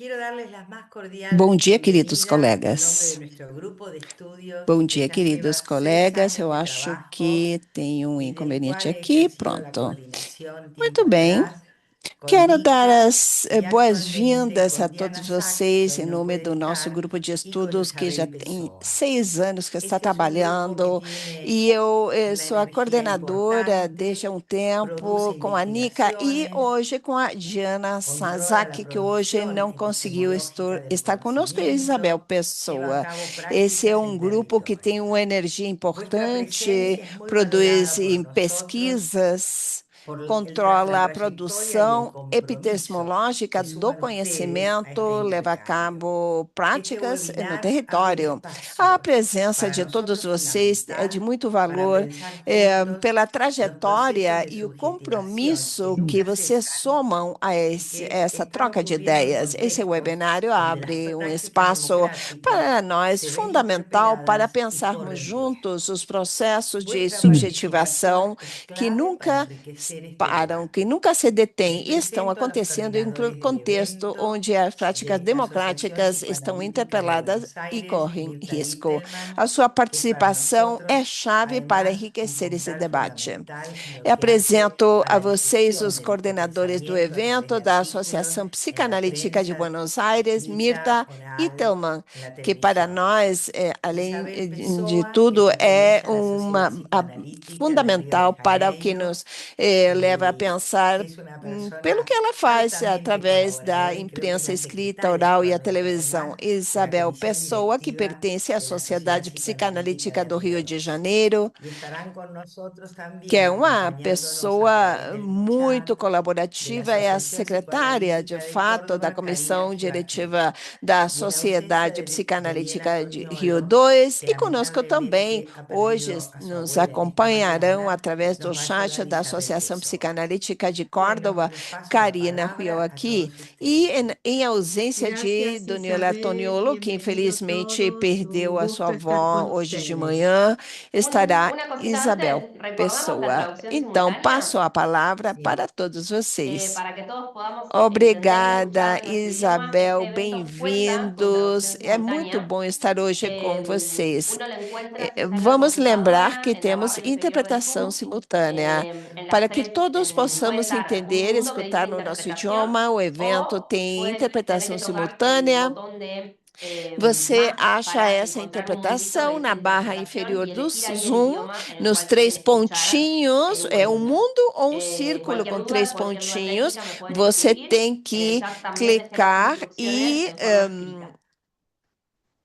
Quiero darles las más Bom cordiales dia, queridos bienvenidas en nombre de colegas. nuestro grupo de estudios Bom que dia, ya queridos lleva 6 colegas. años Eu de acho trabajo que tem um y del inconveniente cual ella ha aqui. sido la Pronto. coordinación Muito tiempo bem. atrás con Quero dar Mirta as y actualmente boas-vindas a con todos Diana Sachs, que vocês hoy em no nome puede do nosso estar, grupo de y con estudos que já Isabel tem Pessoa. 6 anos que está Este es un grupo que trabalhando tiene e eu una sou a energía coordenadora desde há importante, um tempo produce com a Nica e investigaciones, hoje com a Diana controla la Sazaki, que hoje producción não conseguiu epistemológica del estar conosco, e a Isabel conocimiento, lleva a Pessoa. cabo Esse é prácticas um en grupo que tem uma territorios. energia Vuestra importante, presencia es muy produz valorada por nosotros, pesquisas, por la controla a trayectoria y el produção compromiso epistemológica que do suman ustedes a este conhecimento, leva a intercambio. cabo Este práticas no webinar abre un território. A espacio presença para de todos nosotros vocês é de fundamental muito para valor, pensar juntos pela los procesos trajetória de e o subjetivación que compromisso que nunca vocês cesan somam a y essa están troca de ocurriendo en ideias. Esse contextos webinário donde las abre um prácticas espaço democráticas para nós se ven fundamental para interpeladas y pensarmos corren riesgo. juntos os processos de Vuestra subjetivação participación es que clave para nunca enriquecer este param, que debate. nunca se Les detêm e estão presento a los acontecendo em coordinadores del contexto evento onde as práticas de la Asociación democráticas estão Psicoanalítica de interpeladas Buenos e Aires, correm Mirta risco. Dittelman, A sua que es para participação é nosotros chave para además un enriquecer esse puntal debate. fundamental en lo Eu que hace apresento a a la vocês difusión os de nuestro coordenadores do pensamiento a través evento de da artículos Associação en la Psicanalítica de prensa Buenos Aires, escrita, Mirta oral, Ittelmann, en la que para televisión. nós, além Isabel de Pessoa, que tudo, é pertenece a la Sociedad Psicoanalítica de Río de fundamental para o que Janeiro, nos leva a pensar es una pelo que persona ela faz altamente através da colaboradora y creo que es imprensa la escrita, secretaria oral e a actualmente televisão. además de la Isabel comisión Pessoa, que directiva pertence à de la Sociedad Sociedade Psicoanalítica Psicanalítica de do Río Rio de 2. Janeiro, Y estarán con nosotros que también é uma acompañándonos a través pessoa del muito chat de la colaborativa, é a Asociación secretária, de Psicoanalítica de fato, da Córdoba, Karina comissão Fioaki. diretiva da Y en ausencia Sociedade de Diana Psicanalítica de Rio Tognolo, 2, que e conosco também lamentablemente ha hoje perdido a su nos abuela en esta acompanharão mañana, através do nos va a ayudar chat da Isabel Associação Pessoa. Psicanalítica de Bueno, Córdoba, les paso la Karina Rio palabra a aqui, todos e ustedes. em ausência de Gracias, Doniela Isabel. Toniolo, que Bienvenido infelizmente todos. Un perdeu a sua gusto estar avó con hoje de ustedes. manhã, estará Una cosita Isabel antes, recordamos la Pessoa. traducción Então, passo simultánea a palavra Sí. para todos vocês. para que todos podamos entender y Obrigada, escuchar en nuestro idioma. Isabel. Este evento cuenta con Bem-vindos. traducción É muito simultánea. bom estar hoje com vocês. Uno lo encuentra si está en la Vamos lembrar computadora, que en la temos barra inferior del interpretação Zoom. simultânea. En Para las que tres todos puede possamos estar un entender, mundo que dice escutar no nosso interpretación idioma, o evento o tem pueden tener interpretação que tocar el simultânea. botón de Você más acha para essa encontrar un mundico interpretação que na dice barra interpretación inferior y do elegir ahí el Zoom, idioma en el nos cual quieren três escuchar pontinhos, el é um webinar. mundo ou um círculo com três Cualquier duda pontinhos. técnica me pueden Você escribir. tem En el que chat también estén las clicar instrucciones e en forma escrita.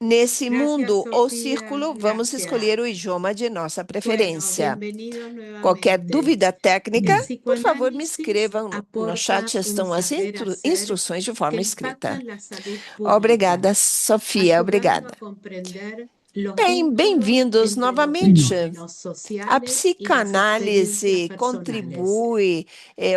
nesse Gracias, mundo ou Sofía. círculo, vamos escolher Gracias. o idioma de nossa Bueno, preferência. bienvenidos Qualquer nuevamente. dúvida técnica, El por favor, me psicoanálisis escrevam no chat, aporta un estão as saber hacer instruções de que forma impacta escrita. en la salud pública, Obrigada, Sofia, ayudando a obrigada. comprender los Bem, vínculos bem-vindos entre los novamente. fenómenos A sociales y las experiencias psicanálise personales. contribui,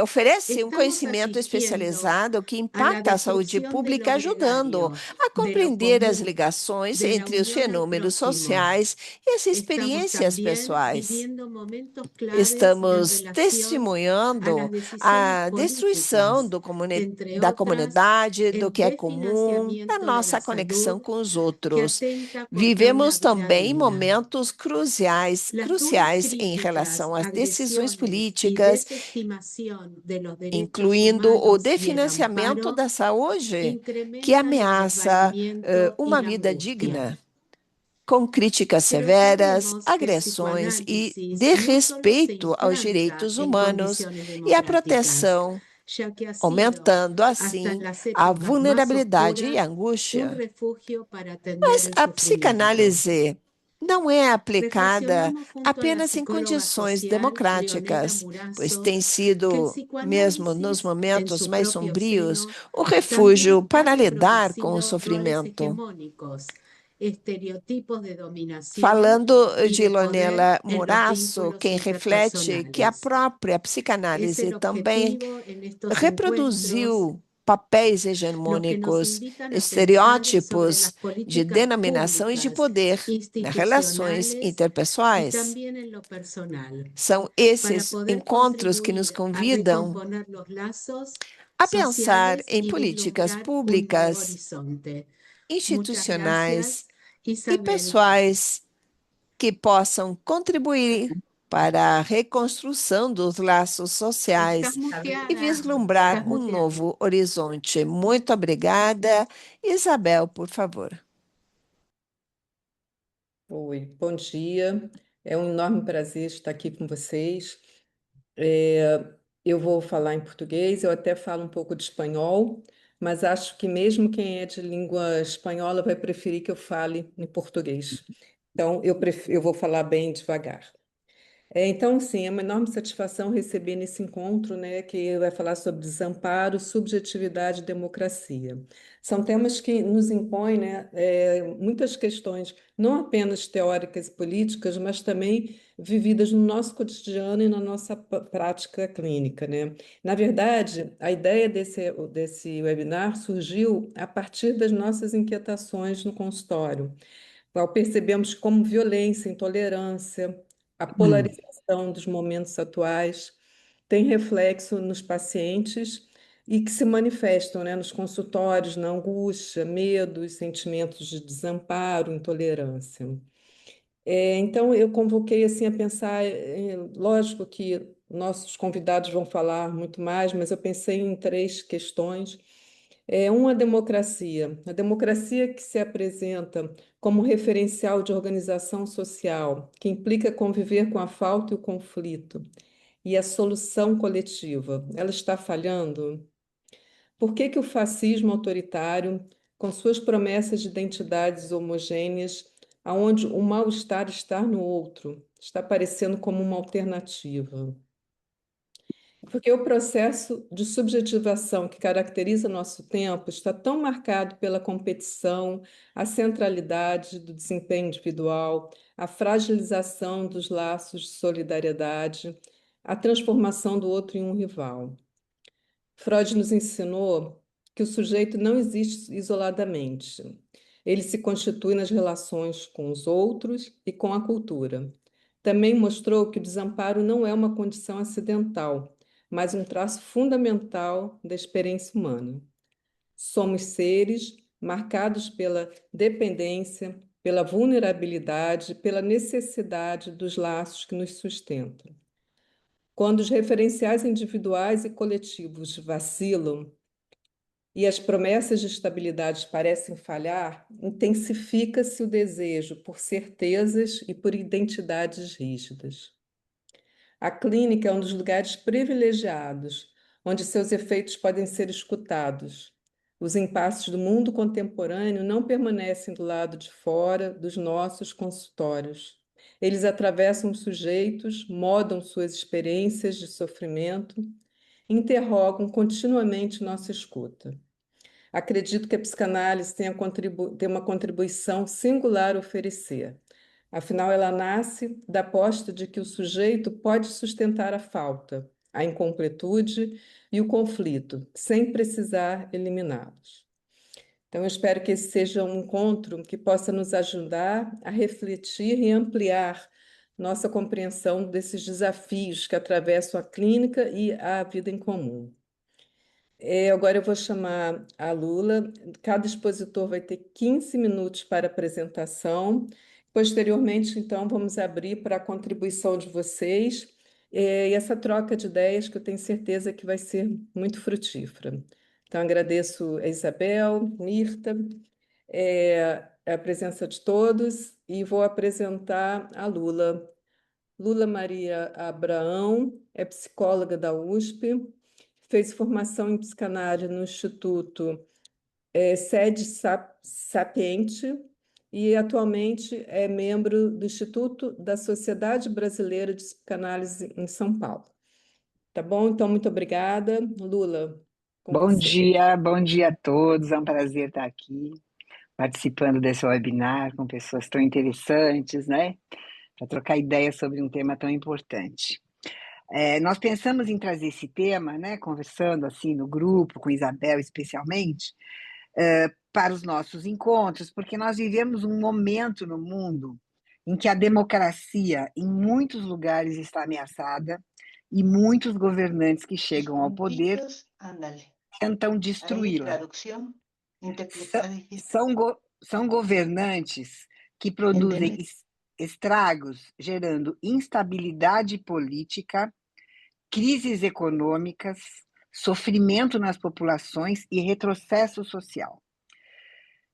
oferece um Estamos conhecimento asistiendo especializado que a la impacta a saúde destrucción de lo pública, ajudando gregario, a de lo compreender as común, ligações de la entre os unión al fenômenos próximo. sociais e as Estamos experiências también pessoais. viviendo momentos claves en Estamos relación a las testemunhando decisiones a destruição políticas, entre da otras, comunidade, do el que é comum, da desfinanciamiento de la nossa conexão salud com os que outros. atenta contra una Vivemos vida também digna. momentos cruciais, Las duras cruciais em críticas, relação às decisões agresiones y políticas, desestimación de los derechos incluindo o humanos y el definanciamento amparo da saúde, que incrementan el ameaça desvalimiento y uma la vida angustia. digna, com críticas Pero severas, sabemos que el agressões e psicoanálisis no solo se desrespeito aos implanta direitos en humanos condiciones e a democráticas, proteção, ya que ha sido, aumentando hasta en assim las a épocas más vulnerabilidade e a oscuras, un angústia. refugio para atender Mas el a sufrimiento. psicanálise não é aplicada Reflexionamos junto a la apenas em psicóloga condições social Leonela democráticas, pois Murazo tem que el sido, mesmo nos psicoanálisis en momentos su mais propio sombrios, seno o también refúgio ha para lidar com o reproducido roles sofrimento. hegemónicos, estereotipos de dominación Falando y de de poder Ilonela en los Morasso, vínculos quem reflete que a interpersonales. própria Es psicanálise el também objetivo en estos encuentros reproduziu papéis los que nos hegemônicos, invitan a pensar sobre las estereótipos de políticas denominação e de públicas, poder nas relações institucionales y interpessoais. también en lo personal, São para esses poder encontros que nos contribuir a convidam recomponer los lazos a pensar sociales em y políticas vislumbrar un nuevo públicas, horizonte. institucionais e Isabel. pessoais que possam contribuir para a reconstrução dos laços sociais e vislumbrar um novo horizonte. Muito obrigada. Isabel, por favor. Oi, bom dia. É um enorme prazer estar aqui com vocês. Eu vou falar em português, eu até falo um pouco de espanhol, mas acho que mesmo quem é de língua espanhola vai preferir que eu fale em português. Então, eu vou falar bem devagar. Então, sim, é uma enorme satisfação receber nesse encontro, né, que vai falar sobre desamparo, subjetividade e democracia. São temas que nos impõem, né, muitas questões, não apenas teóricas e políticas, mas também vividas no nosso cotidiano e na nossa prática clínica, né? Na verdade, a ideia desse webinar surgiu a partir das nossas inquietações no consultório, qual percebemos como violência, intolerância, a polarização dos momentos atuais tem reflexo nos pacientes e que se manifestam, né, nos consultórios, na angústia, medos, sentimentos de desamparo, intolerância. Então, eu convoquei assim a pensar, lógico que nossos convidados vão falar muito mais, mas eu pensei em três questões. Uma democracia, a democracia que se apresenta como referencial de organização social, que implica conviver com a falta e o conflito, e a solução coletiva, ela está falhando? Por que o fascismo autoritário, com suas promessas de identidades homogêneas, aonde o mal-estar está no outro, está aparecendo como uma alternativa? Porque o processo de subjetivação que caracteriza nosso tempo está tão marcado pela competição, a centralidade do desempenho individual, a fragilização dos laços de solidariedade, a transformação do outro em um rival. Freud nos ensinou que o sujeito não existe isoladamente. Ele se constitui nas relações com os outros e com a cultura. Também mostrou que o desamparo não é uma condição acidental, mas um traço fundamental da experiência humana. Somos seres marcados pela dependência, pela vulnerabilidade, pela necessidade dos laços que nos sustentam. Quando os referenciais individuais e coletivos vacilam e as promessas de estabilidade parecem falhar, intensifica-se o desejo por certezas e por identidades rígidas. A clínica é um dos lugares privilegiados, onde seus efeitos podem ser escutados. Os impasses do mundo contemporâneo não permanecem do lado de fora dos nossos consultórios. Eles atravessam os sujeitos, modam suas experiências de sofrimento, interrogam continuamente nossa escuta. Acredito que a psicanálise tem uma contribuição singular a oferecer. Afinal, ela nasce da aposta de que o sujeito pode sustentar a falta, a incompletude e o conflito, sem precisar eliminá-los. Então, eu espero que esse seja um encontro que possa nos ajudar a refletir e ampliar nossa compreensão desses desafios que atravessam a clínica e a vida em comum. Agora eu vou chamar a Lula. Cada expositor vai ter 15 minutos para apresentação. Posteriormente, então, vamos abrir para a contribuição de vocês e essa troca de ideias que eu tenho certeza que vai ser muito frutífera. Então, agradeço a Isabel, Mirta, a presença de todos e vou apresentar a Lula. Lula Maria Abraão é psicóloga da USP, fez formação em psicanálise no Instituto Sede Sapiente e atualmente é membro do Instituto da Sociedade Brasileira de Psicanálise em São Paulo. Tá bom? Então, muito obrigada. Lula, com você. Bom dia a todos. É um prazer estar aqui participando desse webinar com pessoas tão interessantes, né? Para trocar ideias sobre um tema tão importante. Nós pensamos em trazer esse tema, né, conversando assim no grupo, com Isabel especialmente, para os nossos encontros, porque nós vivemos um momento no mundo em que a democracia, em muitos lugares, está ameaçada e muitos governantes que chegam ao poder tentam destruí-la. São governantes que produzem estragos, gerando instabilidade política, crises econômicas, sofrimento nas populações e retrocesso social.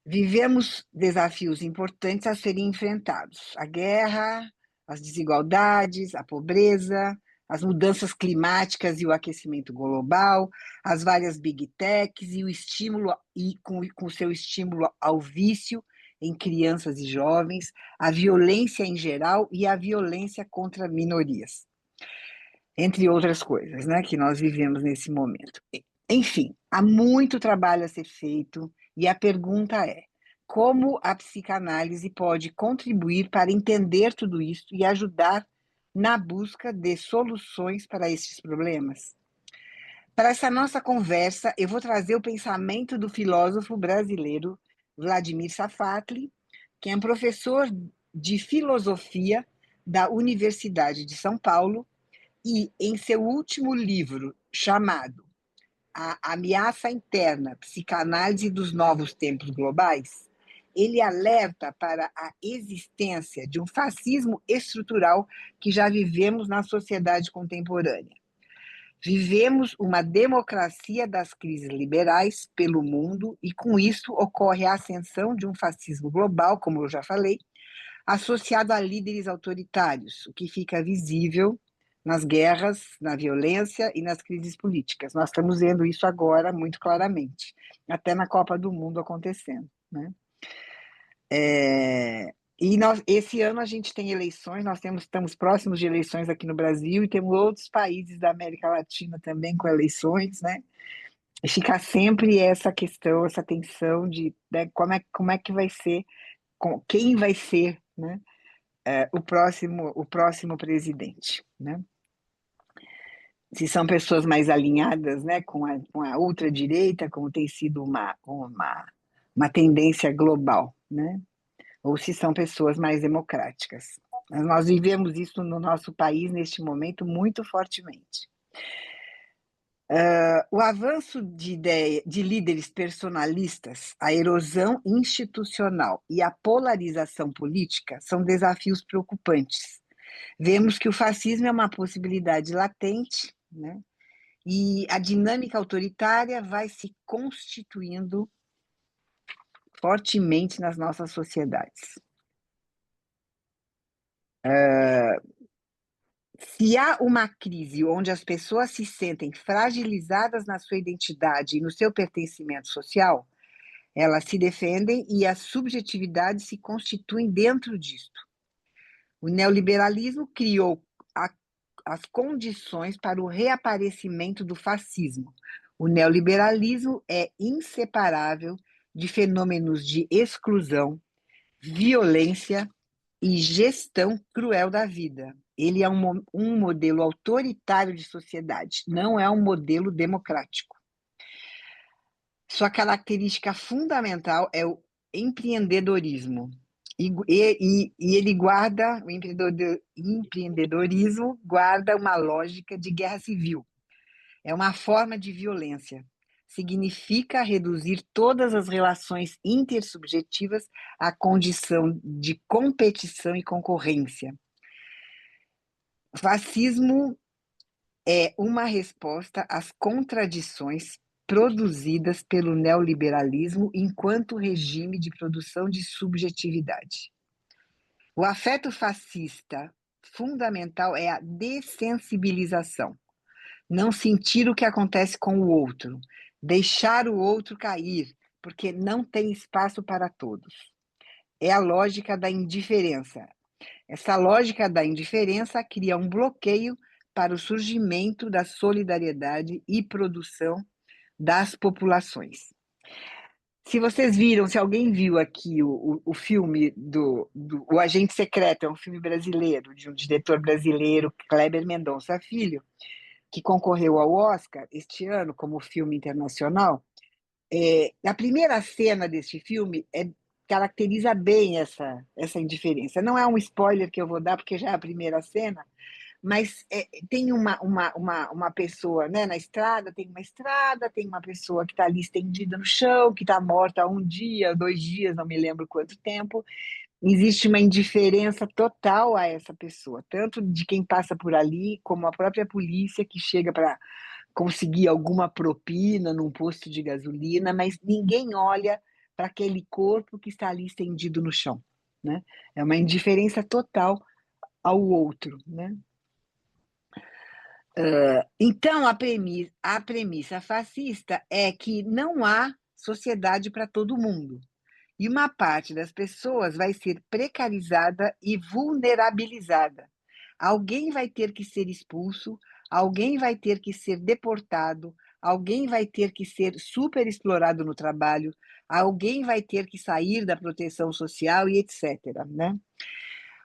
Vivemos desafios importantes a serem enfrentados: a guerra, as desigualdades, a pobreza, as mudanças climáticas e o aquecimento global, as várias big techs e o estímulo com o seu estímulo ao vício em crianças e jovens, a violência em geral e a violência contra minorias, entre outras coisas, né, que nós vivemos nesse momento. Enfim, há muito trabalho a ser feito e a pergunta é: como a psicanálise pode contribuir para entender tudo isso e ajudar na busca de soluções para esses problemas? Para essa nossa conversa, eu vou trazer o pensamento do filósofo brasileiro Vladimir Safatli, que é um professor de filosofia da Universidade de São Paulo, e em seu último livro, chamado A Ameaça Interna, Psicanálise dos Novos Tempos Globais, ele alerta para a existência de um fascismo estrutural que já vivemos na sociedade contemporânea. Vivemos uma democracia das crises liberais pelo mundo e, com isso, ocorre a ascensão de um fascismo global, como eu já falei, associado a líderes autoritários, o que fica visível nas guerras, na violência e nas crises políticas. Nós estamos vendo isso agora muito claramente, até na Copa do Mundo acontecendo, né? Esse ano a gente tem eleições, estamos próximos de eleições aqui no Brasil e temos outros países da América Latina também com eleições, né? E fica sempre essa questão, essa tensão de, né, como é que vai ser, quem vai ser, né, o próximo presidente, né? Se são pessoas mais alinhadas, né, com a ultradireita, como tem sido uma tendência global, né? Ou se são pessoas mais democráticas. Nós vivemos isso no nosso país, neste momento, muito fortemente. O avanço de líderes personalistas, a erosão institucional e a polarização política são desafios preocupantes. Vemos que o fascismo é uma possibilidade latente, né? E a dinâmica autoritária vai se constituindo fortemente nas nossas sociedades. Se há uma crise onde as pessoas se sentem fragilizadas na sua identidade e no seu pertencimento social, elas se defendem e as subjetividades se constituem dentro disto. O neoliberalismo criou as condições para o reaparecimento do fascismo. O neoliberalismo é inseparável de fenômenos de exclusão, violência e gestão cruel da vida. Ele é um modelo autoritário de sociedade, não é um modelo democrático. Sua característica fundamental é o empreendedorismo. E ele guarda, o empreendedorismo guarda uma lógica de guerra civil. É uma forma de violência. Significa reduzir todas as relações intersubjetivas à condição de competição e concorrência. O fascismo é uma resposta às contradições produzidas pelo neoliberalismo enquanto regime de produção de subjetividade. O afeto fascista fundamental é a dessensibilização. Não sentir o que acontece com o outro, deixar o outro cair, porque não tem espaço para todos. É a lógica da indiferença. Essa lógica da indiferença cria um bloqueio para o surgimento da solidariedade e produção das populações. Se alguém viu aqui o filme O Agente Secreto, é um filme brasileiro, de um diretor brasileiro, Kleber Mendonça Filho, que concorreu ao Oscar este ano como filme internacional. A primeira cena deste filme caracteriza bem essa indiferença. Não é um spoiler que eu vou dar, porque já é a primeira cena, mas tem uma pessoa, né, na estrada, tem uma pessoa que está ali estendida no chão, que está morta há 1 dia, 2 dias, não me lembro quanto tempo. Existe uma indiferença total a essa pessoa, tanto de quem passa por ali, como a própria polícia que chega para conseguir alguma propina num posto de gasolina, mas ninguém olha para aquele corpo que está ali estendido no chão, né? É uma indiferença total ao outro, né? Então, a premissa fascista é que não há sociedade para todo mundo. E uma parte das pessoas vai ser precarizada e vulnerabilizada. Alguém vai ter que ser expulso, alguém vai ter que ser deportado, alguém vai ter que ser superexplorado no trabalho, alguém vai ter que sair da proteção social e etc., né?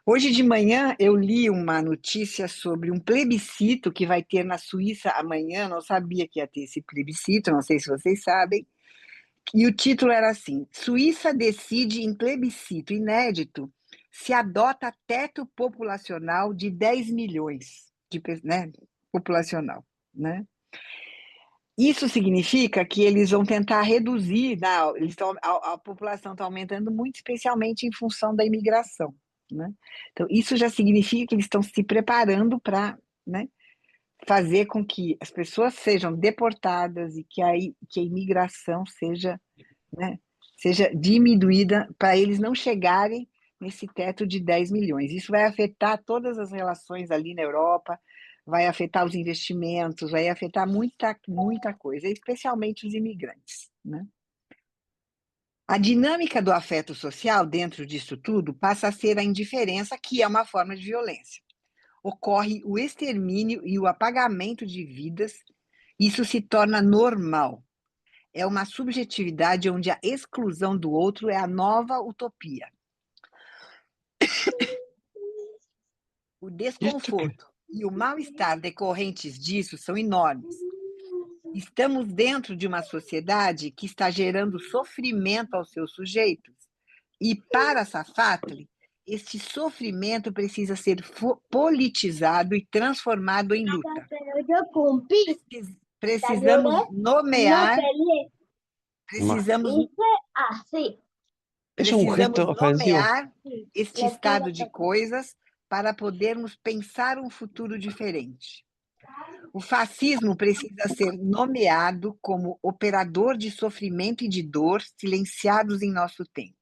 Hoje de manhã eu li uma notícia sobre um plebiscito que vai ter na Suíça amanhã, não sabia que ia ter esse plebiscito, não sei se vocês sabem, e o título era assim: Suíça decide em plebiscito inédito se adota teto populacional de 10 milhões, né, populacional, né? Isso significa que eles vão tentar reduzir, a população está aumentando muito, especialmente em função da imigração, né? Então, isso já significa que eles estão se preparando para, né, fazer com que as pessoas sejam deportadas e que a imigração seja, né, seja diminuída para eles não chegarem nesse teto de 10 milhões. Isso vai afetar todas as relações ali na Europa, vai afetar os investimentos, vai afetar muita coisa, especialmente os imigrantes, né? A dinâmica do afeto social dentro disso tudo passa a ser a indiferença, que é uma forma de violência. Ocorre o extermínio e o apagamento de vidas, isso se torna normal. É uma subjetividade onde a exclusão do outro é a nova utopia. O desconforto e o mal-estar decorrentes disso são enormes. Estamos dentro de uma sociedade que está gerando sofrimento aos seus sujeitos. E para Safatli, este sofrimento precisa ser politizado e transformado em luta. Precisamos nomear este estado de coisas para podermos pensar um futuro diferente. O fascismo precisa ser nomeado como operador de sofrimento e de dor silenciados em nosso tempo.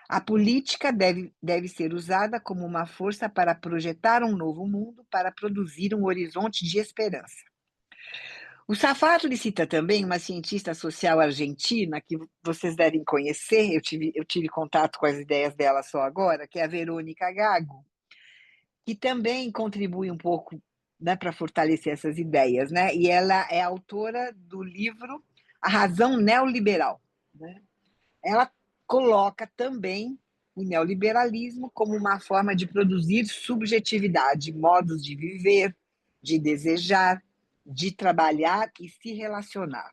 A política deve ser usada como uma força para projetar um novo mundo, para produzir um horizonte de esperança. O Safatli cita também uma cientista social argentina que vocês devem conhecer, eu tive contato com as ideias dela só agora, que é a Verônica Gago, que também contribui um pouco, né, para fortalecer essas ideias, né? E ela é autora do livro A Razão Neoliberal, né? Ela coloca também o neoliberalismo como uma forma de produzir subjetividade, modos de viver, de desejar, de trabalhar e se relacionar.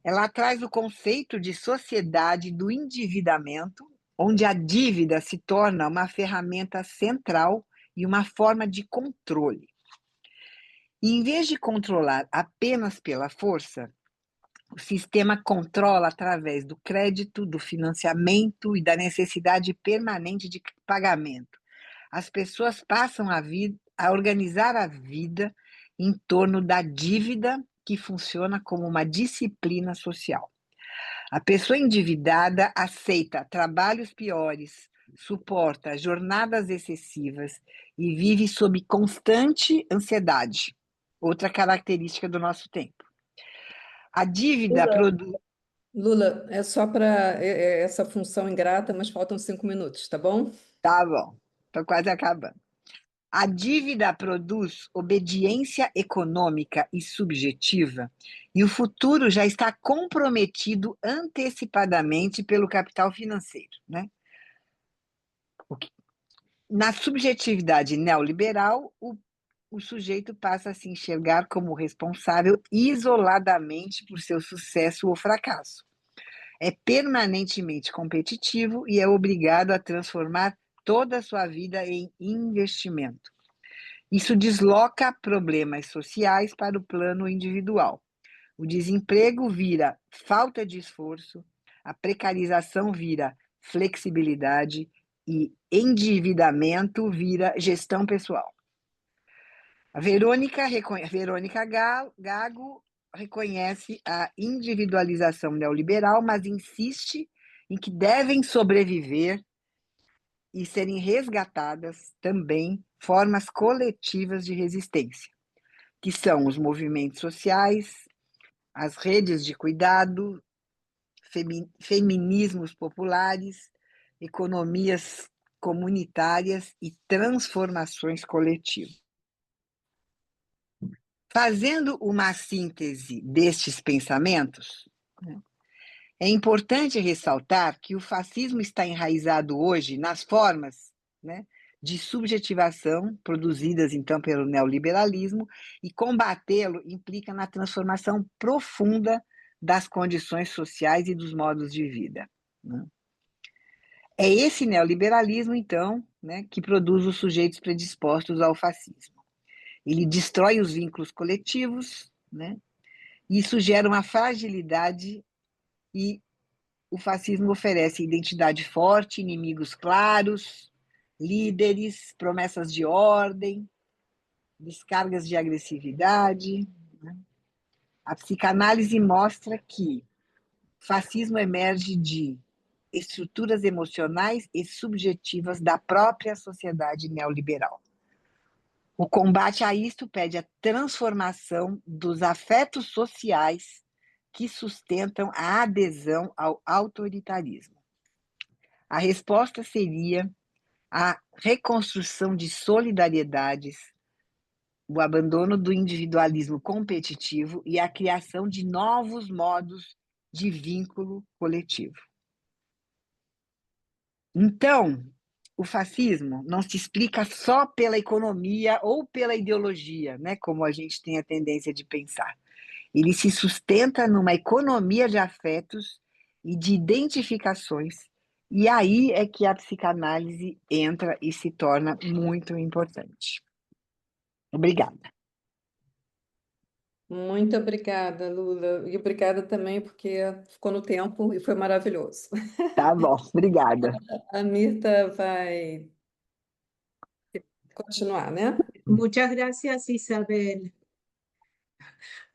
Ela traz o conceito de sociedade do endividamento, onde a dívida se torna uma ferramenta central e uma forma de controle. E, em vez de controlar apenas pela força, o sistema controla através do crédito, do financiamento e da necessidade permanente de pagamento. As pessoas passam a organizar a vida em torno da dívida, que funciona como uma disciplina social. A pessoa endividada aceita trabalhos piores, suporta jornadas excessivas e vive sob constante ansiedade, outra característica do nosso tempo. A dívida produz... Lula, é só para essa função ingrata, mas faltam 5 minutos, tá bom? Tá bom, estou quase acabando. A dívida produz obediência econômica e subjetiva, e o futuro já está comprometido antecipadamente pelo capital financeiro, né? Na subjetividade neoliberal, o sujeito passa a se enxergar como responsável isoladamente por seu sucesso ou fracasso. É permanentemente competitivo e é obrigado a transformar toda a sua vida em investimento. Isso desloca problemas sociais para o plano individual. O desemprego vira falta de esforço, a precarização vira flexibilidade e endividamento vira gestão pessoal. A Verônica Gago reconhece a individualização neoliberal, mas insiste em que devem sobreviver e serem resgatadas também formas coletivas de resistência, que são os movimentos sociais, as redes de cuidado, feminismos populares, economias comunitárias e transformações coletivas. Fazendo uma síntese destes pensamentos, é importante ressaltar que o fascismo está enraizado hoje nas formas, de subjetivação produzidas, então, pelo neoliberalismo, e combatê-lo implica na transformação profunda das condições sociais e dos modos de vida. É esse neoliberalismo, então, que produz os sujeitos predispostos ao fascismo. Ele destrói os vínculos coletivos, e isso gera uma fragilidade, e o fascismo oferece identidade forte, inimigos claros, líderes, promessas de ordem, descargas de agressividade. A psicanálise mostra que o fascismo emerge de estruturas emocionais e subjetivas da própria sociedade neoliberal. O combate a isto pede a transformação dos afetos sociais que sustentam a adesão ao autoritarismo. A resposta seria a reconstrução de solidariedades, o abandono do individualismo competitivo e a criação de novos modos de vínculo coletivo. Então, o fascismo não se explica só pela economia ou pela ideologia, como a gente tem a tendência de pensar. Ele se sustenta numa economia de afetos e de identificações, e aí é que a psicanálise entra e se torna muito importante. Obrigada. Muito obrigada, Lula. E obrigada também porque ficou no tempo e foi maravilhoso. Tá bom, obrigada. A Mirta vai continuar, né? Muchas gracias, Isabel.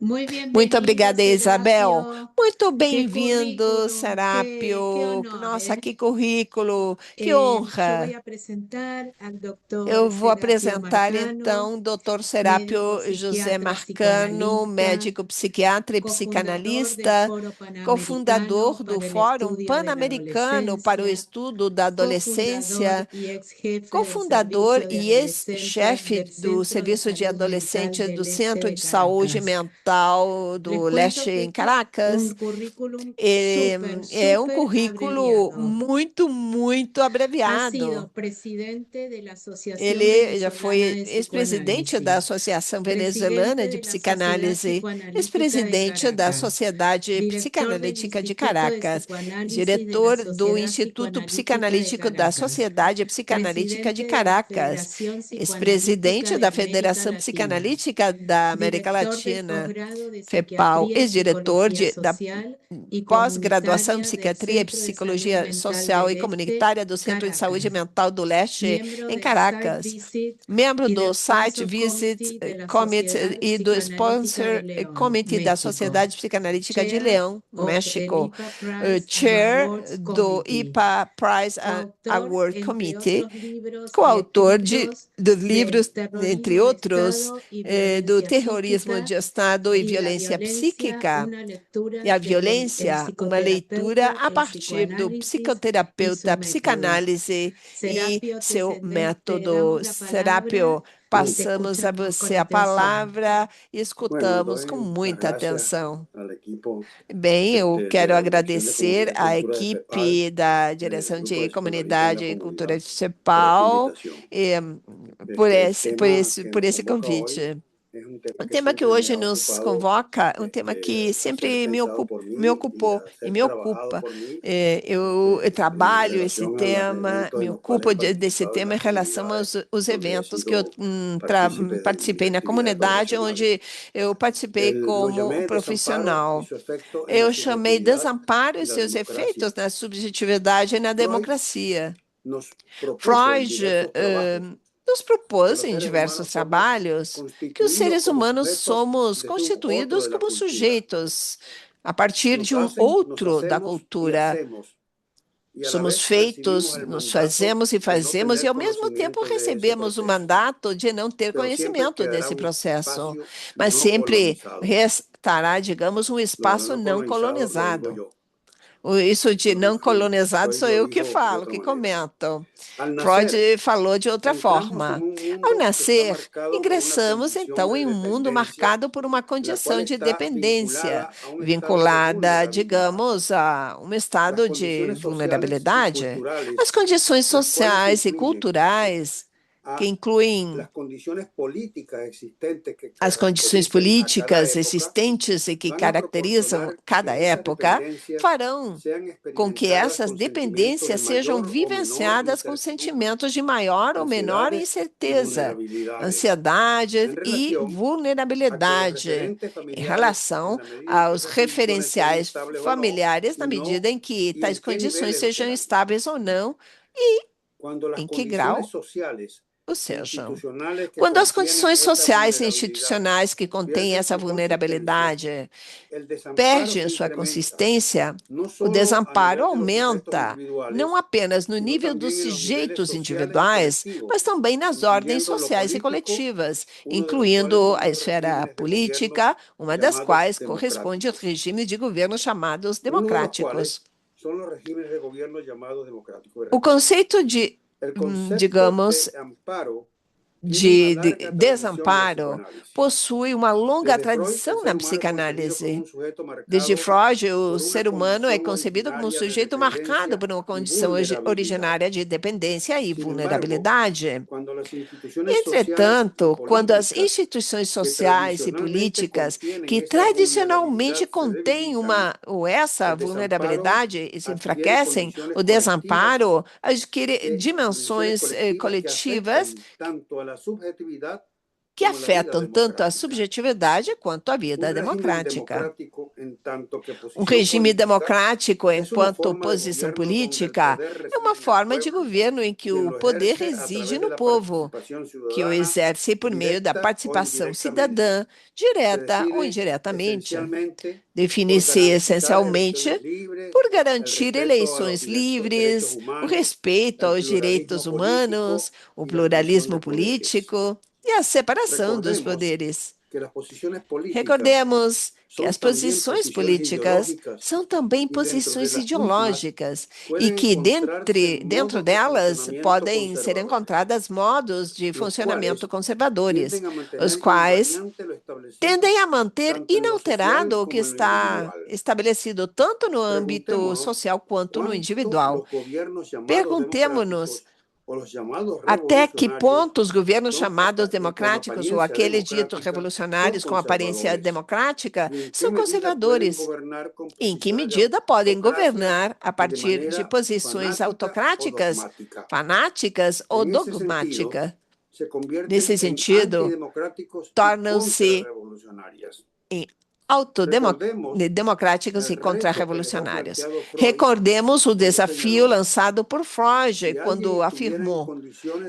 Muy Muito bienvenido, obrigada, Isabel. Serapio. Muito Qué bem-vindo, currículum, qué Serápio. honor, Nossa, ¿eh? que currículo, que Yo voy honra. a presentar al doctor Eu vou Serapio apresentar Marcano, então o Dr. médico Serápio José psiquiatra Marcano, psicoanalista, médico psiquiatra e cofundador del psicanalista, Foro Panamericano cofundador do para el Fórum Estudio de la Pan-Americano para o Adolescencia, Estudo da cofundador Adolescência, y ex jefe del cofundador Servicio de e Adolescencia ex-chefe del do Centro de Serviço de Salud Mental Adolescente do del Este Centro de de Saúde Caracas. Mental Les do cuento Leste que em este es Caracas. un currículum É um súper currículo abreviado. muito Ha abreviado. sido presidente de la Asociación Ele já Venezolana foi de ex-presidente da Psicoanálisis, Associação Venezuelana presidente de de la Sociedad Psicanálise, Psicoanalítica de ex-presidente da Caracas, Sociedade director del Psicanalítica de Instituto de Caracas, Psicoanálisis de la diretor do Sociedad Instituto Psicoanalítica de Psicanalítico da Caracas, Sociedade Psicanalítica de presidente de la Caracas, Federación Psicoanalítica ex-presidente de da América Federação Latina, Psicanalítica da América director del Latina, posgrado de FEPAL, Psiquiatría y ex-diretor Psicología da Social y pós-graduação em Comunitaria del Psiquiatria e Centro de Salud Psicologia Mental Social e del Este, Comunitária do Centro de Saúde Caracas, Mental do Leste, miembro em del Site Caracas, Visit membro y do del Site Sponsor Visit Committee de la Committee Sociedad e do Psicoanalítica de Sponsor León, Committee da México, Sociedade Psicanalítica de Chair Leão, no of el México, IPA Prize and Chair Awards do Committee, IPA Prize coautor, Award entre Committee, otros libros y coautor estudios, dos del livros, entre terrorismo de outros, Estado y do violencia terrorismo de psíquica Estado e y la violência violencia, psíquica, una e lectura a desde el violência, uma leitura psicoterapeuta, a el partir do psicoanálisis y su psicoterapeuta, método. psicanálise e Serapio, seu te método. damos la palabra Serápio, y te passamos a escuchamos con você a atención. palavra e escutamos com Bueno, doy las muita gracias atenção. al equipo Bem, eu de quero la Dirección de agradecer Comunidad y à Cultura de FEPAL, equipe da el Direção Grupo de de Psicoanalistas y Comunidade la e Cultura Comunidad, de por esta CEPAL, invitación. por El esse, por tema esse, que por nos esse convoca hoy convite. O tema que hoje nos convoca é um tema que sempre me ocupou e me ocupa. Eu trabalho esse tema, me ocupo desse tema em relação aos eventos que eu participei na comunidade, onde eu participei como profissional. Eu chamei desamparo e seus efeitos na subjetividade e na democracia. Freud nos propôs em diversos trabalhos que os seres humanos somos constituídos como sujeitos a partir de um outro da cultura. Somos feitos, nos fazemos e ao mesmo tempo recebemos o mandato de não ter conhecimento desse processo, mas sempre restará, digamos, um espaço não colonizado. Isso de não colonizado sou eu que falo, que comento. Freud falou de outra forma. Ao nascer, ingressamos então em um mundo marcado por uma condição de dependência, vinculada, digamos, a um estado de vulnerabilidade. As condições sociais e culturais que incluem as condições políticas existentes e que caracterizam cada época, farão com que essas dependências sejam vivenciadas com sentimentos de maior ou menor incerteza, ansiedade e vulnerabilidade em relação aos referenciais familiares, na medida em que tais condições sejam estáveis ou não e em que grau. Ou seja, quando as condições sociais e institucionais que contêm essa vulnerabilidade perdem sua consistência, o desamparo aumenta, não apenas no nível dos sujeitos individuais, mas também nas ordens sociais e coletivas, incluindo a esfera política, uma das quais corresponde aos regimes de governo chamados democráticos. O conceito de digamos, de desamparo possui uma longa tradição na psicanálise. Desde Freud, o ser humano é concebido como um sujeito marcado por uma condição originária de dependência e vulnerabilidade. Entretanto, quando as instituições sociais e políticas que tradicionalmente contêm essa vulnerabilidade se enfraquecem, o desamparo adquire dimensões coletivas que afetam tanto a subjetividade quanto a vida democrática. Um regime democrático, enquanto posição política, é uma forma de governo em que o poder reside no povo, que o exerce por meio da participação cidadã, direta ou indiretamente. Define-se essencialmente por garantir eleições livres, o respeito aos direitos humanos, o pluralismo político e a separação dos poderes. Recordemos que as posições políticas são também posições ideológicas e que dentro delas podem ser encontradas modos de funcionamento conservadores, os quais tendem a manter inalterado o que está estabelecido tanto no âmbito social quanto no individual. Perguntemo-nos até que ponto os governos chamados democráticos ou aqueles ditos revolucionários com aparência democrática são conservadores? Em que medida podem governar a partir de posições autocráticas, fanáticas ou dogmáticas? Nesse sentido, tornam-se autodemocráticos e contra-revolucionários. Recordemos o desafio lançado por Freud, quando afirmou: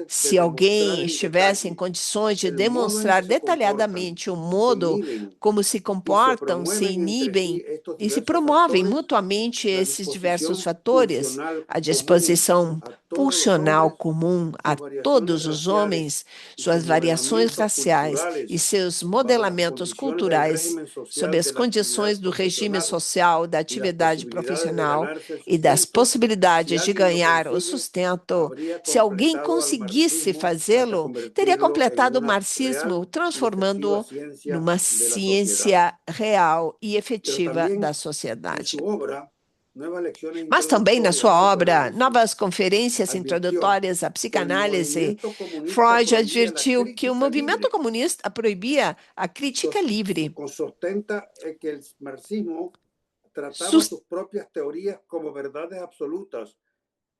se alguém estivesse em condições de demonstrar detalhadamente o modo como se comportam, se inibem e se promovem mutuamente esses diversos fatores, a disposição pulsional comum a todos os homens, suas variações raciais e seus modelamentos culturais sob as condições do regime social, da atividade profissional e das possibilidades de ganhar o sustento, se alguém conseguisse fazê-lo, teria completado o marxismo, transformando-o numa ciência real e efetiva da sociedade. Mas também na sua obra, Novas Conferências Introdutórias à Psicanálise, Freud advertiu que o movimento comunista proibia a crítica livre. Trataba sus propias teorías como verdades absolutas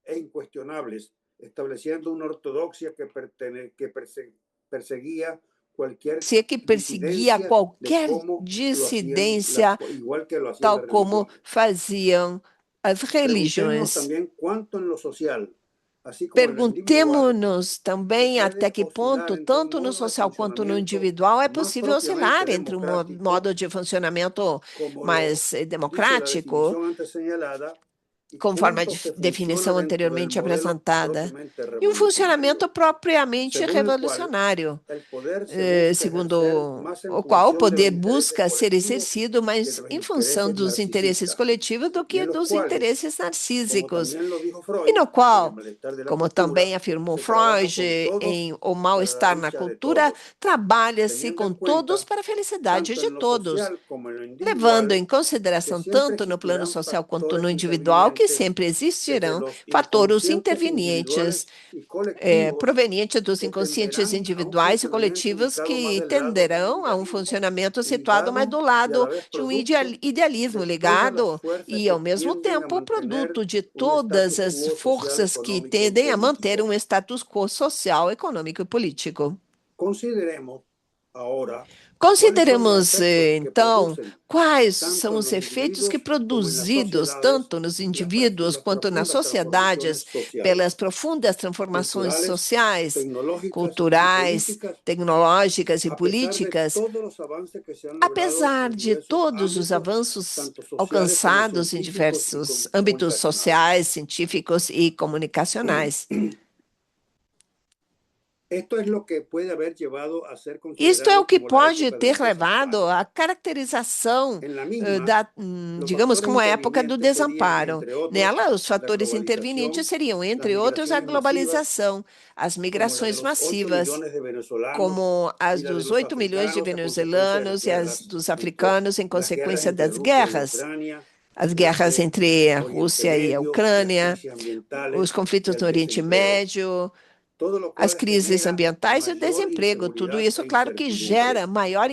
e incuestionables, estableciendo una ortodoxia que perseguía qualquer que perseguia dissidência qualquer de como dissidência, igual que lo hacían tal las como religiones. faziam as Preguntémonos religiões. también cuánto en lo social, así como en lo individual, Perguntemo-nos também se até puede que ponto, oscilar entre un tanto no modo de social quanto no funcionamiento individual, é más possível oscilar propiamente entre um democrático, modo de funcionamento como lo mais dice la democrático, definición antes señalada, y conforme a cuánto se funciona definição dentro del anteriormente modelo apresentada, propiamente e um revolucionario, funcionamento propriamente según el cual revolucionário, el poder se busca ejercer segundo más en o qual o función de los poder intereses busca ser colectivos exercido que de mais los em função intereses dos interesses narcisistas, coletivos do y que en los dos cuales, interesses como narcísicos. también lo dijo E Freud, no en el qual, malestar de la como cultura, também afirmou se trabaja Freud, con todos em O para la Mal-Estar na dicha de Cultura, todos, trabalha-se teniendo com en todos cuenta, para a felicidade tanto de en lo todos, social como en lo levando individual, em que consideração siempre tanto no plano existirán social quanto no factores individual que intervinientes sempre desde existirão los fatores inconscientes intervenientes individuales y colectivos provenientes dos que inconscientes tenderán a un individuais e funcionamiento coletivos ubicado más que del lado del tenderão a um individualismo funcionamento situado mais ligado do y a la lado vez de um producto idealismo de todas las ligado fuerzas e, que ao mesmo tienden a tempo, mantener produto de un todas status as quo social, forças que económico y tendem a manter um político. status quo social, econômico e político. Consideremos ahora cuáles son los Consideremos, efectos que então, producen quais tanto são en os los efeitos que individuos como en las produzidos sociedades tanto nos las indivíduos quanto nas profundas sociedades transformaciones sociales, pelas profundas transformações culturales, sociais, tecnológicas y culturais, políticas, tecnológicas e a pesar de políticas, todos los avances que se han logrado apesar en de diversos todos os ámbitos, avanços tanto sociales como alcançados em científicos y diversos âmbitos comunicacionales. sociais, científicos e comunicacionais. Esto es lo que puede haber llevado a ser Isto é o considerado que como la pode época ter del levado desamparo. à caracterização En la misma, da, los digamos, factores como a época do intervinientes serían, desamparo. entre otros, Nela, os la fatores intervenientes globalización, seriam, las entre outros, a migraciones masivas, globalização, as como la de migrações los 8 massivas, millones de venezolanos como as y la de dos los 8 milhões de africanos a consecuencia de las venezuelanos e as guerras, dos africanos em las guerras consequência entre das Rusia y guerras, Ucrania, as las guerras de entre a Oriente Rússia e a Medio y las Ucrânia, crisis ambientales os conflitos y el no Oriente desempleo, Médio, todo lo as cual crises genera ambientais e o mayor desemprego. Tudo inseguridad isso, e claro que incertidumbre. gera maior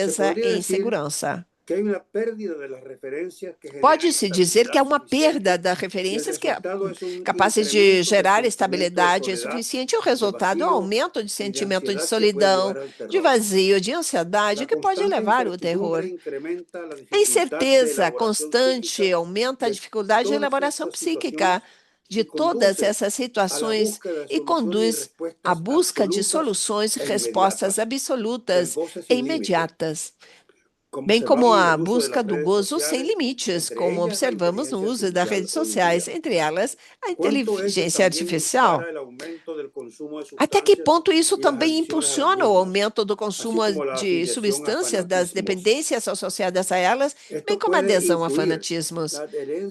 Se incerteza podría e decir insegurança. que hay una pérdida de las referencias que generan Pode-se dizer que há estabilidad uma perda suficiente das y el referências resultado es un capazes de incremento del gerar sentimiento de estabilidade soledad, suficiente. O de resultado é o vacío aumento de y de sentimento de ansiedad que puede solidão, llevar al de terror. vazio, de ansiedade, La que pode constante levar ao incertidumbre terror. incrementa la A dificultad de incerteza elaboración constante psíquica aumenta a de dificuldade de todas elaboração estas psíquica situaciones de y todas conduce essas a la situações búsqueda de e soluciones y conduz à respuestas busca de absolutas soluções e e respostas inmediatas, del absolutas goce e sin límite, imediatas, como bem como observamos en a el uso de busca las do redes gozo sem sociales, limites, entre como ellas la observamos no inteligencia uso das artificial redes hoy en sociais, día. entre elas a ¿Cuánto ello inteligência también artificial. dispara el aumento del consumo de Até que sustancias ponto isso y las também adicciones a las impulsiona o mismas, aumento do consumo así como la de afiliación a substâncias, das fanatismos? dependências associadas a elas, bem Esto como a puede adesão a incluir fanatismos? la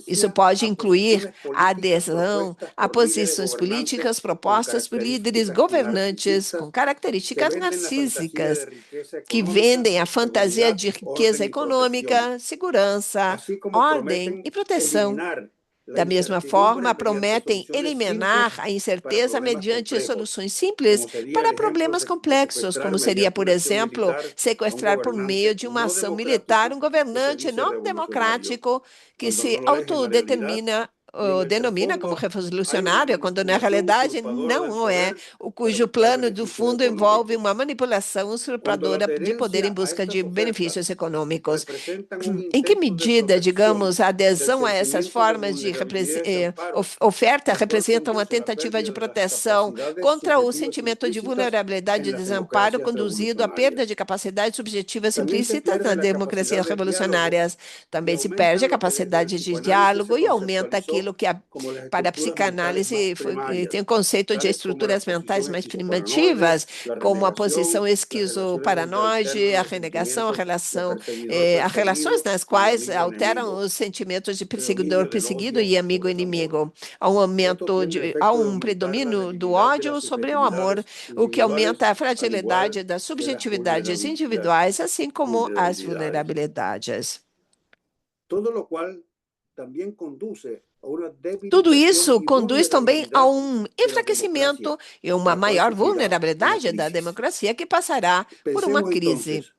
Isso adherencia pode a incluir posiciones a políticas adesão propuestas a por líderes posições gobernantes políticas con propostas por líderes características governantes com narcisistas que características venden la fantasía de narcísicas, riqueza que económica, vendem a fantasia seguridad, de riqueza orden y protección, econômica, segurança, así como ordem e prometen proteção. eliminar la Da mesma forma, incertidumbre mediante prometem soluciones eliminar simples a para incerteza problemas mediante complejos, soluções simples como sería el para ejemplo problemas de complexos, secuestrar como seria, mediante por una acción exemplo, militar a un sequestrar por meio gobernante de uma no ação militar um democrático que se governante dice não revolucionario, democrático que cuando se no lo es en la realidad autodetermina y en ou el denomina como trasfondo hay una revolucionário, quando na manipulación realidade usurpadora del não o é, poder para cujo buscar plano do beneficios fundo envolve económicos. uma manipulação Cuando la usurpadora de poder em adherencia a busca de estas ofertas benefícios econômicos. representan un Em que intento de medida, protección digamos, a del adesão a essas sentimiento de formas de vulnerabilidad y desamparo, oferta lo cual representa uma conduce a la tentativa de pérdida de las proteção capacidades contra o subjetivas sentimento de implícitas vulnerabilidade en e las desamparo, democracias conduzido à perda de revolucionarias. capacidades subjetivas También se implícitas pierde nas la capacidad democracias de diálogo revolucionárias. y Também se perde aumentan a lo que desde el capacidade de psicoanálisis diálogo se e aumenta conceptualizó aquilo que, como las para a estructuras mentales más psicanálise, tem o primarias, conceito de tales como la estruturas mentais posición mais esquizoparanoide, primitivas, la como a posição renegación, las relaciones donde esquizoparanoide, alternan a los renegação, a sentimientos de relação perseguidor as relações perseguido nas y de quais amigo alteram enemigo, os sentimentos de perseguidor predominio del perseguido e odio amigo sobre el amor. inimigo. Há um Esto aumento tiene el de, há efecto de um aumentar la predomínio do debilidad de las ódio sobre o amor, subjetividades o que aumenta individuales, a al igual fragilidade das que las subjetividades individuais, assim como as vulnerabilidades. vulnerabilidades. Todo lo cual también conduce a una Tudo debilitación isso y conduz também a vulnerabilidad um de la enfraquecimento democracia, e uma la cual maior sufrirá una vulnerabilidade da crisis. democracia que passará por uma Pensemos crise. entonces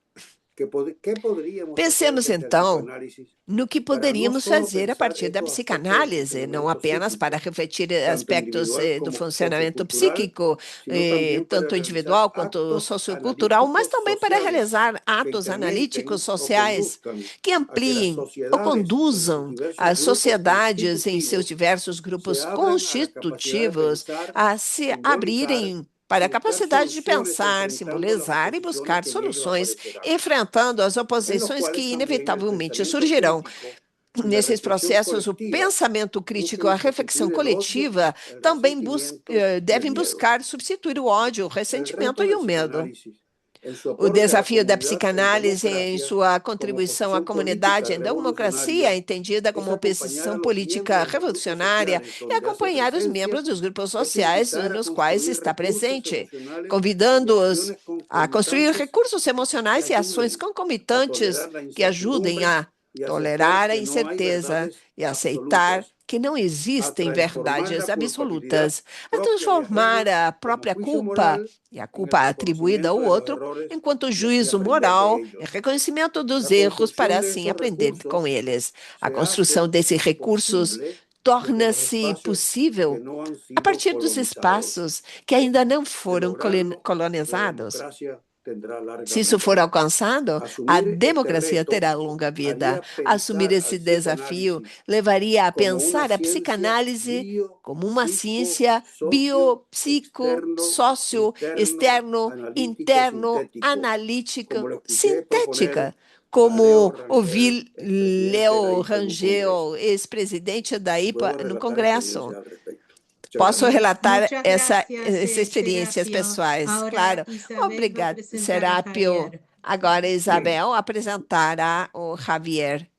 ¿qué podríamos hacer Pensemos desde el então psicoanálisis no que para no poderíamos solo fazer a pensar partir da estos aspectos del psicanálise, não funcionamiento apenas para psíquico, refletir tanto aspectos individual do como funcionamento sociocultural, psíquico, sino también para tanto realizar individual quanto actos sociocultural, mas analíticos também para sociales realizar que atos analíticos incrementen o sociais conduzcan que a que las ampliem ou sociedades en sus conduzam diversos as grupos sociedades em seus constitutivos diversos se grupos abran a la capacidad de constitutivos pensar, a se simbolizar abrirem para y a buscar capacidade de soluciones pensar, enfrentando las simbolizar e oposiciones buscar que en ello soluções, aparecerán, enfrentando as en los oposições cuales que también el inevitavelmente pensamiento surgirão. crítico y la Nesses reflexión processos, o colectiva pensamento crítico, busquen a reflexão sustituir el odio, coletiva el também resentimiento y el devem miedo. buscar substituir o ódio, o El ressentimento reto e del o medo. psicoanálisis, en su O aporte a la desafio da comunidad en psicanálise em democracia sua como contribuição à posición política comunidade em democracia, revolucionaria, entendida es como acompañar a oposição los política miembros de los grupos revolucionária, sociales é donde hace acompanhar os presencia, membros dos grupos es sociais invitar a nos quais construir está recursos presente, emocionales y convidando-os acciones a construir concomitantes recursos que emocionais e ações ayuden a concomitantes tolerar la que ajudem incertidumbre a y aceptar tolerar a que no hay incerteza verdades e aceitar absolutas, que não a existem transformar verdades la culpabilidad absolutas, a propia y transformar ajena a como própria juicio culpa moral e a en el culpa atribuída ao reconocimiento de los outro errores enquanto y así juízo aprender de moral e ellos. reconhecimento dos La erros para construcción de assim esos aprender com recursos eles. A se construção hace desses recursos posible desde los torna-se espacios que possível no han a sido partir dos colonizados. espaços que ainda não De foram lograrlo, la colonizados. democracia tendrá larga Se isso vida. for alcançado, a Asumir este democracia reto terá longa vida. haría Assumir pensar al esse desafio psicoanálisis levaria a como una pensar a ciencia psicanálise como uma ciência bio, psico, sócio, externo, interno, analítico, como analítica, lo escuché proponer sintética, a Leo como Rangel, ouvi expresidente de la Leo IPA en un Rangel, congreso. ex-presidente da IPA, Puedo no relatar Congresso. experiencias al respecto. Muchas Posso gracias. relatar Muchas essas gracias, experiências Serapio. pessoais, Ahora claro. Isabel va a Obrigada, presentar a Serapio. Javier. Agora, Isabel apresentará o Javier.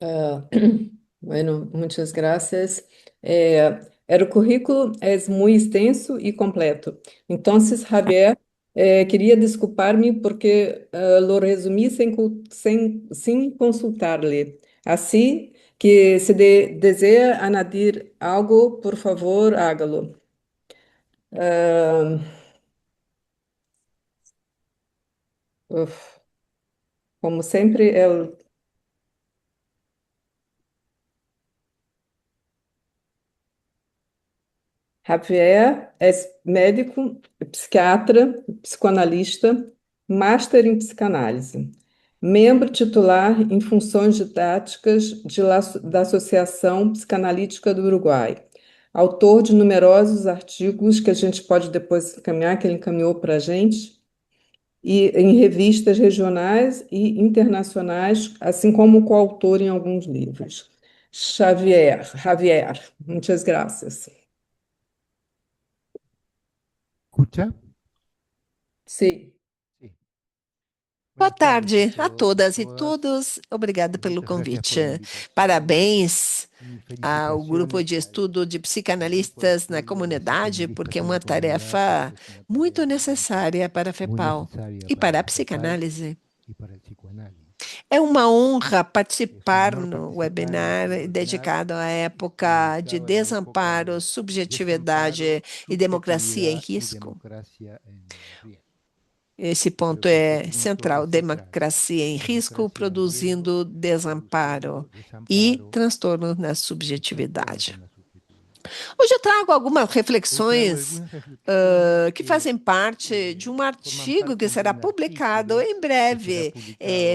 Ah, bueno, muchas gracias. El currículo es muy extenso y completo. Entonces, Javier, quería disculparme porque lo resumí sin consultarle. Así que si desea añadir algo, por favor, hágalo. Ah, uf, como sempre, Javier é médico, psiquiatra, psicoanalista, master em psicanálise, membro titular em funções didáticas da Associação Psicanalítica do Uruguai, autor de numerosos artigos que a gente pode depois encaminhar, que ele encaminhou para a gente, e em revistas regionais e internacionais, assim como coautor em alguns livros. Javier, muitas graças. ¿Escucha? Sim. Sí. Boa Buenas tardes tarde a a todas e todas. todos. Obrigada pelo Muchas gracias por la convite. invitación Parabéns y ao grupo de felicitaciones estudo de al psicanalistas grupo na de estudio de comunidade, psicanalistas porque é en uma la comunidad, tarefa porque es una muito tarea necessária para a muy FEPAL necesaria e para para a la FEPAL psicanálise. y para el psicoanálisis. É uma honra Es un participar honor no participar en webinar este webinar dedicado à época de dedicado a la época desamparo, de subjetividade desamparo, e democracia em subjetividad y risco. democracia en riesgo. Esse Creo ponto que este é punto central: es central. democracia em risco, Democracia en riesgo, produzindo desamparo produciendo e desamparo transtorno na y trastornos subjetividade. en la subjetividad. Hoje eu trago algumas Hoy traigo reflexões algunas reflexiones que fazem parte de um forman artigo que parte de será un publicado artículo em que será breve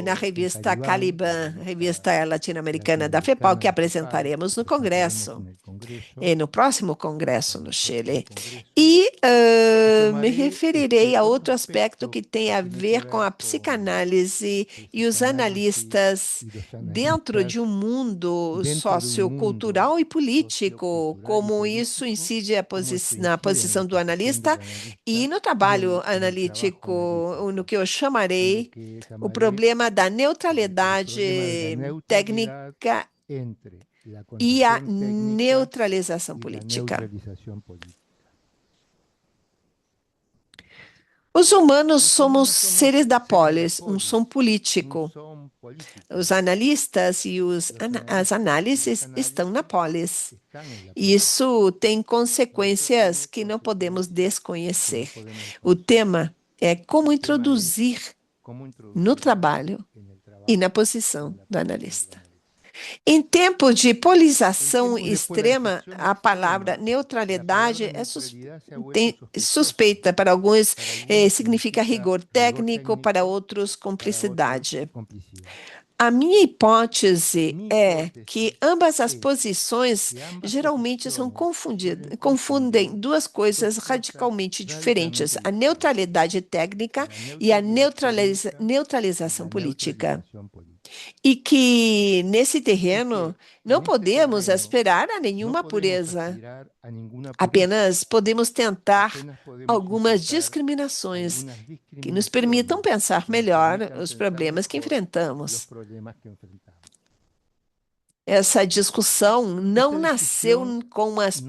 na publicado en revista Caliban, la Caliban, revista latino-americana da FEPAL, latinoamericana que de FEPAL, apresentaremos no que presentaremos Congresso, en el Congreso, no próximo Congresso en no el próximo Chile. Congreso, E y me tomaré referirei a otro outro aspecto que aspecto tem que a tiene que ver com a ver con psicanálise el e os psicoanálisis analistas y los dentro de analistas um mundo dentro de un mundo sociocultural e político, sociocultural y como isso político, incide cómo esto na incide en la posição do posición del analista e analista no y trabalho en el trabajo analítico, no analítico, que eu en lo chamarei que o llamaré problema da el problema de la neutralidade neutralidad técnica entre la e a condición técnica neutralização y la política. neutralización política. Os humanos somos seres da polis, um som político. Os analistas e as análises estão na polis. Isso tem consequências que não podemos desconhecer. O tema é como introduzir no trabalho e na posição do analista. Em tempos de polarização extrema, a palavra neutralidade é suspeita. Para alguns, significa rigor técnico, para outros, cumplicidade. A minha hipótese é que ambas as posições geralmente confundem duas coisas radicalmente diferentes: a neutralidade técnica e a neutralização política. E que, nesse terreno, não podemos aspirar a nenhuma pureza. Apenas podemos tentar algumas discriminações que nos permitam pensar melhor os problemas que enfrentamos. Essa discussão não nasceu com as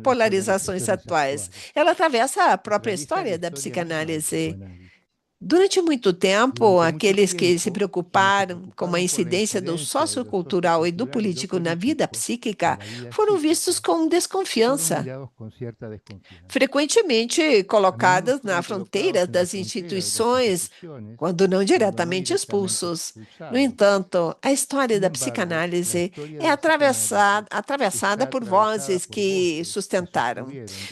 polarizações atuais. Ela atravessa a própria história da psicanálise. Durante muito tempo, aqueles que se preocuparam com a incidência do sociocultural e do político na vida psíquica foram vistos com desconfiança, frequentemente colocados na fronteira das instituições, quando não diretamente expulsos. No entanto, a história da psicanálise é atravessada por vozes que sustentaram,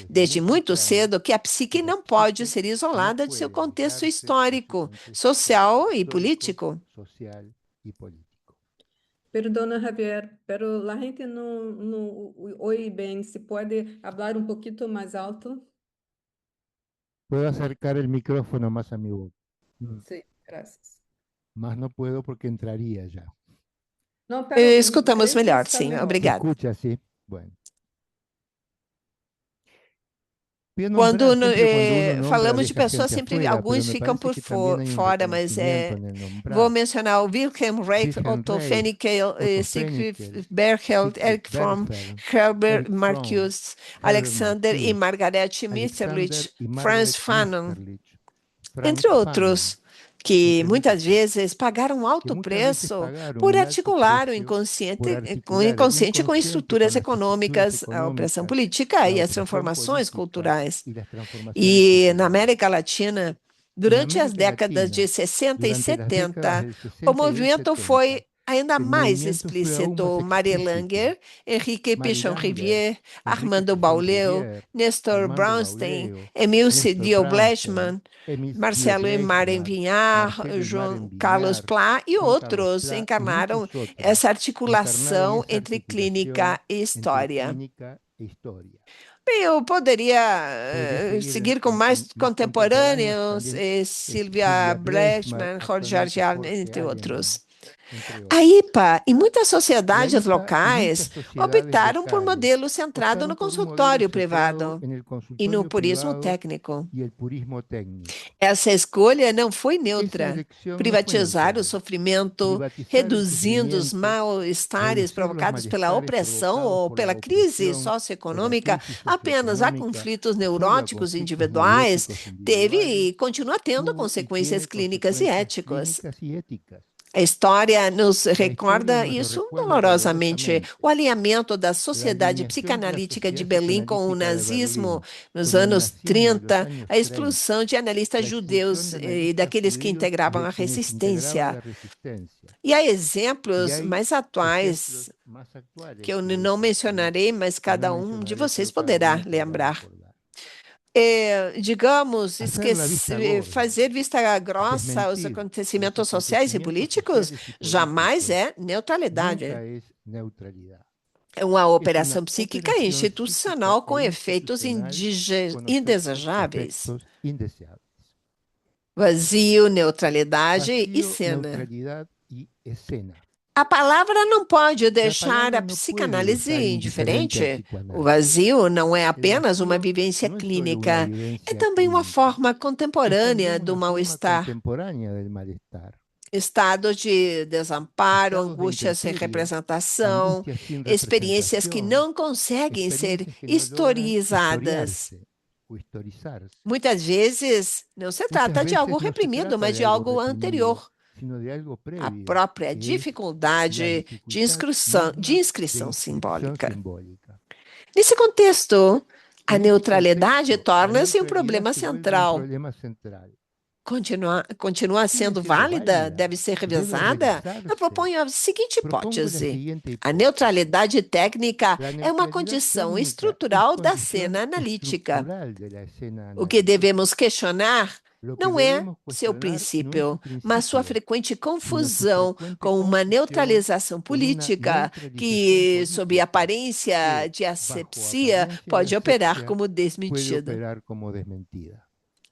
desde muito cedo, que a psique não pode ser isolada de seu contexto histórico, social y político. Perdona, Javier, pero la gente no oye bien. ¿Se puede hablar un poquito más alto? Puedo acercar el micrófono más a mi boca. Sí, gracias. Más no puedo porque entraría ya. No, pero Escutamos esse melhor, está sim, mejor. ¿Se obrigada. escucha así? Bueno. Quando Siempre cuando uno falamos nombra de deja pessoas, gente sempre afuera, pero alguns me ficam parece por que también hay un fora, mas reconocimiento en el vou nombrar. mencionar o Wilhelm Reich, Wilhelm Otto Reich, Fenikel, Otto Siegfried Fenikel, Berchelt, Siegfried Erich Fromm, Berfeld, Herbert Erich Fromm, Marcuse, Herbert Alexander e Marcuse, Margaret Alexander Mitscherlich, y Franz Margaret Fanon, Mitscherlich, Franz entre Fanon, outros, que entre muitas muchos, vezes pagaram que alto muchas veces preço pagaron por un alto articular o precio por inconsciente articular el com inconsciente estruturas con las estructuras econômicas, a opressão económicas, política e la as opresión transformações política culturais. y las transformaciones E na culturales. América Latina, En durante as América décadas de Latina, 60 e durante las décadas 70, del o 60 y del movimento 70, foi ainda el mais movimiento fue aún más explícito. Marie explícito. Langer, Henrique Marie Langer, Pichon-Rivière, Enrique Armando Pichon Bauleu, Rivière, Nestor Armando Brownstein, Bauleo, Emile Nestor Dio Brownstein, Blechman, Emile Marcelo Dio Maren Blechman, Vinhar, Marcelo João Maren Carlos Vinhar, Pla e Juan Carlos outros Pla y encarnaram muchos otros essa encarnaron articulação esa entre articulación clínica e entre história. clínica e história. Bem, eu poderia Podría seguir seguir com mais más contemporâneos, también, Silvia Blechman, Jorge actualmente Argial, Jorge entre Aleman, outros. entre A otros. IPA e muitas Y sociedades ahí está, y locais muchas sociedades optaram por locales modelo centrado optaron no por un modelo consultório centrado privado en el e no consultorio purismo privado técnico. y el purismo técnico. Essa escolha não foi Esa neutra. elección no fue Privatizar o neutral. sofrimento, Privatizar el reduzindo os sufrimiento, mal-estares reducir los provocados pela malestares opressão provocados ou por pela la crise opresión, por la socioeconômica crisis apenas a socioeconómica, conflitos solo a neuróticos conflictos individuais, neuróticos teve individuales, e continua tendo tuvo y consequências tiene clínicas e consecuencias éticas. clínicas y éticas. A história nos La historia recorda nos lo isso recuerda dolorosamente. dolorosamente. O alinhamento da La Sociedade alineación de la Psicanalítica de Sociedad Berlim com o Psicoanalítica de nazismo Berlín nos con el anos nazismo de los 30, años a 30, expulsão de analistas la expulsión judeus de e analistas daqueles que judíos y integravam de a quienes integraban resistência. la resistencia. E há Y exemplos hay mais ejemplos atuais más actuales que eu de não eso, mencionarei, mas que no cada de mencionaré, vocês pero cada poderá uno podrá lembrar. recordar. Digamos, Hacer la vista gorda, fazer vista grossa aos desmentir los acontecimentos sociais e acontecimientos políticos sociales y jamais políticos é neutralidade. nunca es neutralidad. É uma Es operação una psíquica e operación institucional psíquica com e efeitos institucional con indesejáveis. efectos indeseables. Vazio, neutralidade e Vacío, cena. neutralidad y escena. A palavra não pode La deixar palabra a no puede psicanálise dejar indiferente al indiferente. O psicoanálisis. vazio não é El apenas uma vacío vivência no es solo una clínica, é vivencia também uma clínica, forma es contemporânea también do una forma mal-estar. contemporánea del malestar. Estado de desamparo, Estados de angústia sem intemperie, representação, angustia sin experiências que representación, não conseguem ser experiencias que no logran historizadas. historiarse. o historizarse. Muitas vezes não se trata de algo reprimido, mas de algo anterior. Sino de algo A previo, própria que es dificuldade la de inscrição inscripción simbólica. simbólica. Nesse contexto, a En ese neutralidade contexto, la torna-se um neutralidad problema se vuelve un central. problema central. Continua sendo siendo válida? válida, Deve ser debe revisada? Eu revisarse. proponho a seguinte Propongo la hipótese. siguiente A hipótesis. neutralidade técnica La é uma neutralidad condição técnica estrutural es da condición cena analítica. estructural de la escena O que analítica. devemos questionar Lo que não é debemos seu cuestionar no es su princípio, mas sua principio, frequente sino su confusão frecuente com uma confusión neutralização con una política neutralización que, sob política aparência que, de bajo asepsia, apariencia de pode operar asepsia, como puede desmentida. operar como desmentida.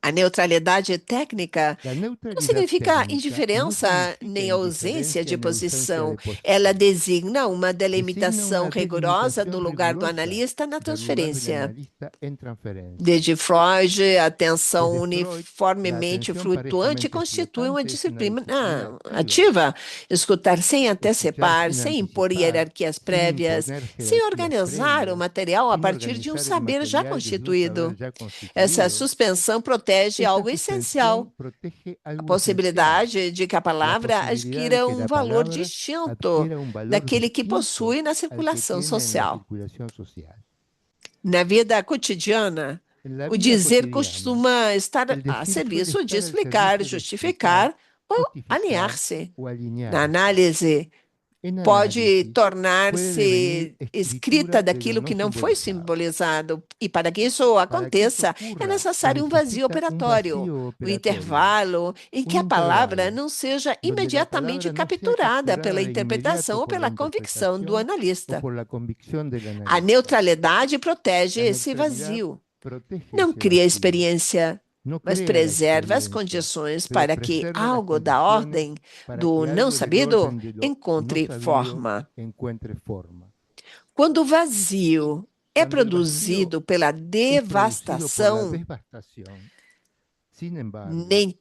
A neutralidade técnica La não neutralidad significa técnica no indiferença significa nem ausência de indiferencia ni ausencia posição. de posición. Ela designa uma Designa delimitação una rigorosa do delimitación lugar do rigurosa analista na del lugar del transferência. analista en transferencia. Desde Freud, a atenção Desde Freud, la uniformemente atención flutuante parejamente constitui uma flotante es una disciplina disciplina ativa. Escutar sem Escuchar antecipar, sin sem impor anticipar, hierarquias sin prévias, imponer sem jerarquías organizar o previas, material a sin partir de um organizar el saber já material desde un constituído. saber ya Essa constituido. suspensão protege Esta algo essencial. suspensión protege A algo esencial, possibilidade de que a la palavra posibilidad de adquira que la valor palabra distinto adquiera un valor daquele que distinto possui na al que circulação tiene en la social. circulación social. Na vida cotidiana, En la o vida dizer cotidiana, costuma estar el a decir suele serviço de estar al explicar, servicio de justificar ou justificar alinhar-se. o Na alinearse. análise, En pode análisis, puede tornar-se devenir escrita escritura de lo daquilo no que não foi simbolizado. simbolizado. E para que isso Para que eso aconteça, é ocurra, se necessário um vazio necesita un operatório, vacío um operatorio, intervalo em que un a palavra intervalo, não seja donde la imediatamente palabra no sea capturada pela capturada de interpretação inmediato ou por la pela convicção do interpretación o analista. por la convicción del A analista. neutralidade protege La esse neutralidad vazio. protege Não ese cria vacío, experiência, no mas crea la preserva as experiencia, condições pero para que preserva las algo da condiciones ordem para do que não algo del sabido orden de lo no encontre sabido forma. encuentre forma. Quando o vazio é Cuando el vacío produzido pela es producido por la devastação, devastación, sin embargo, nem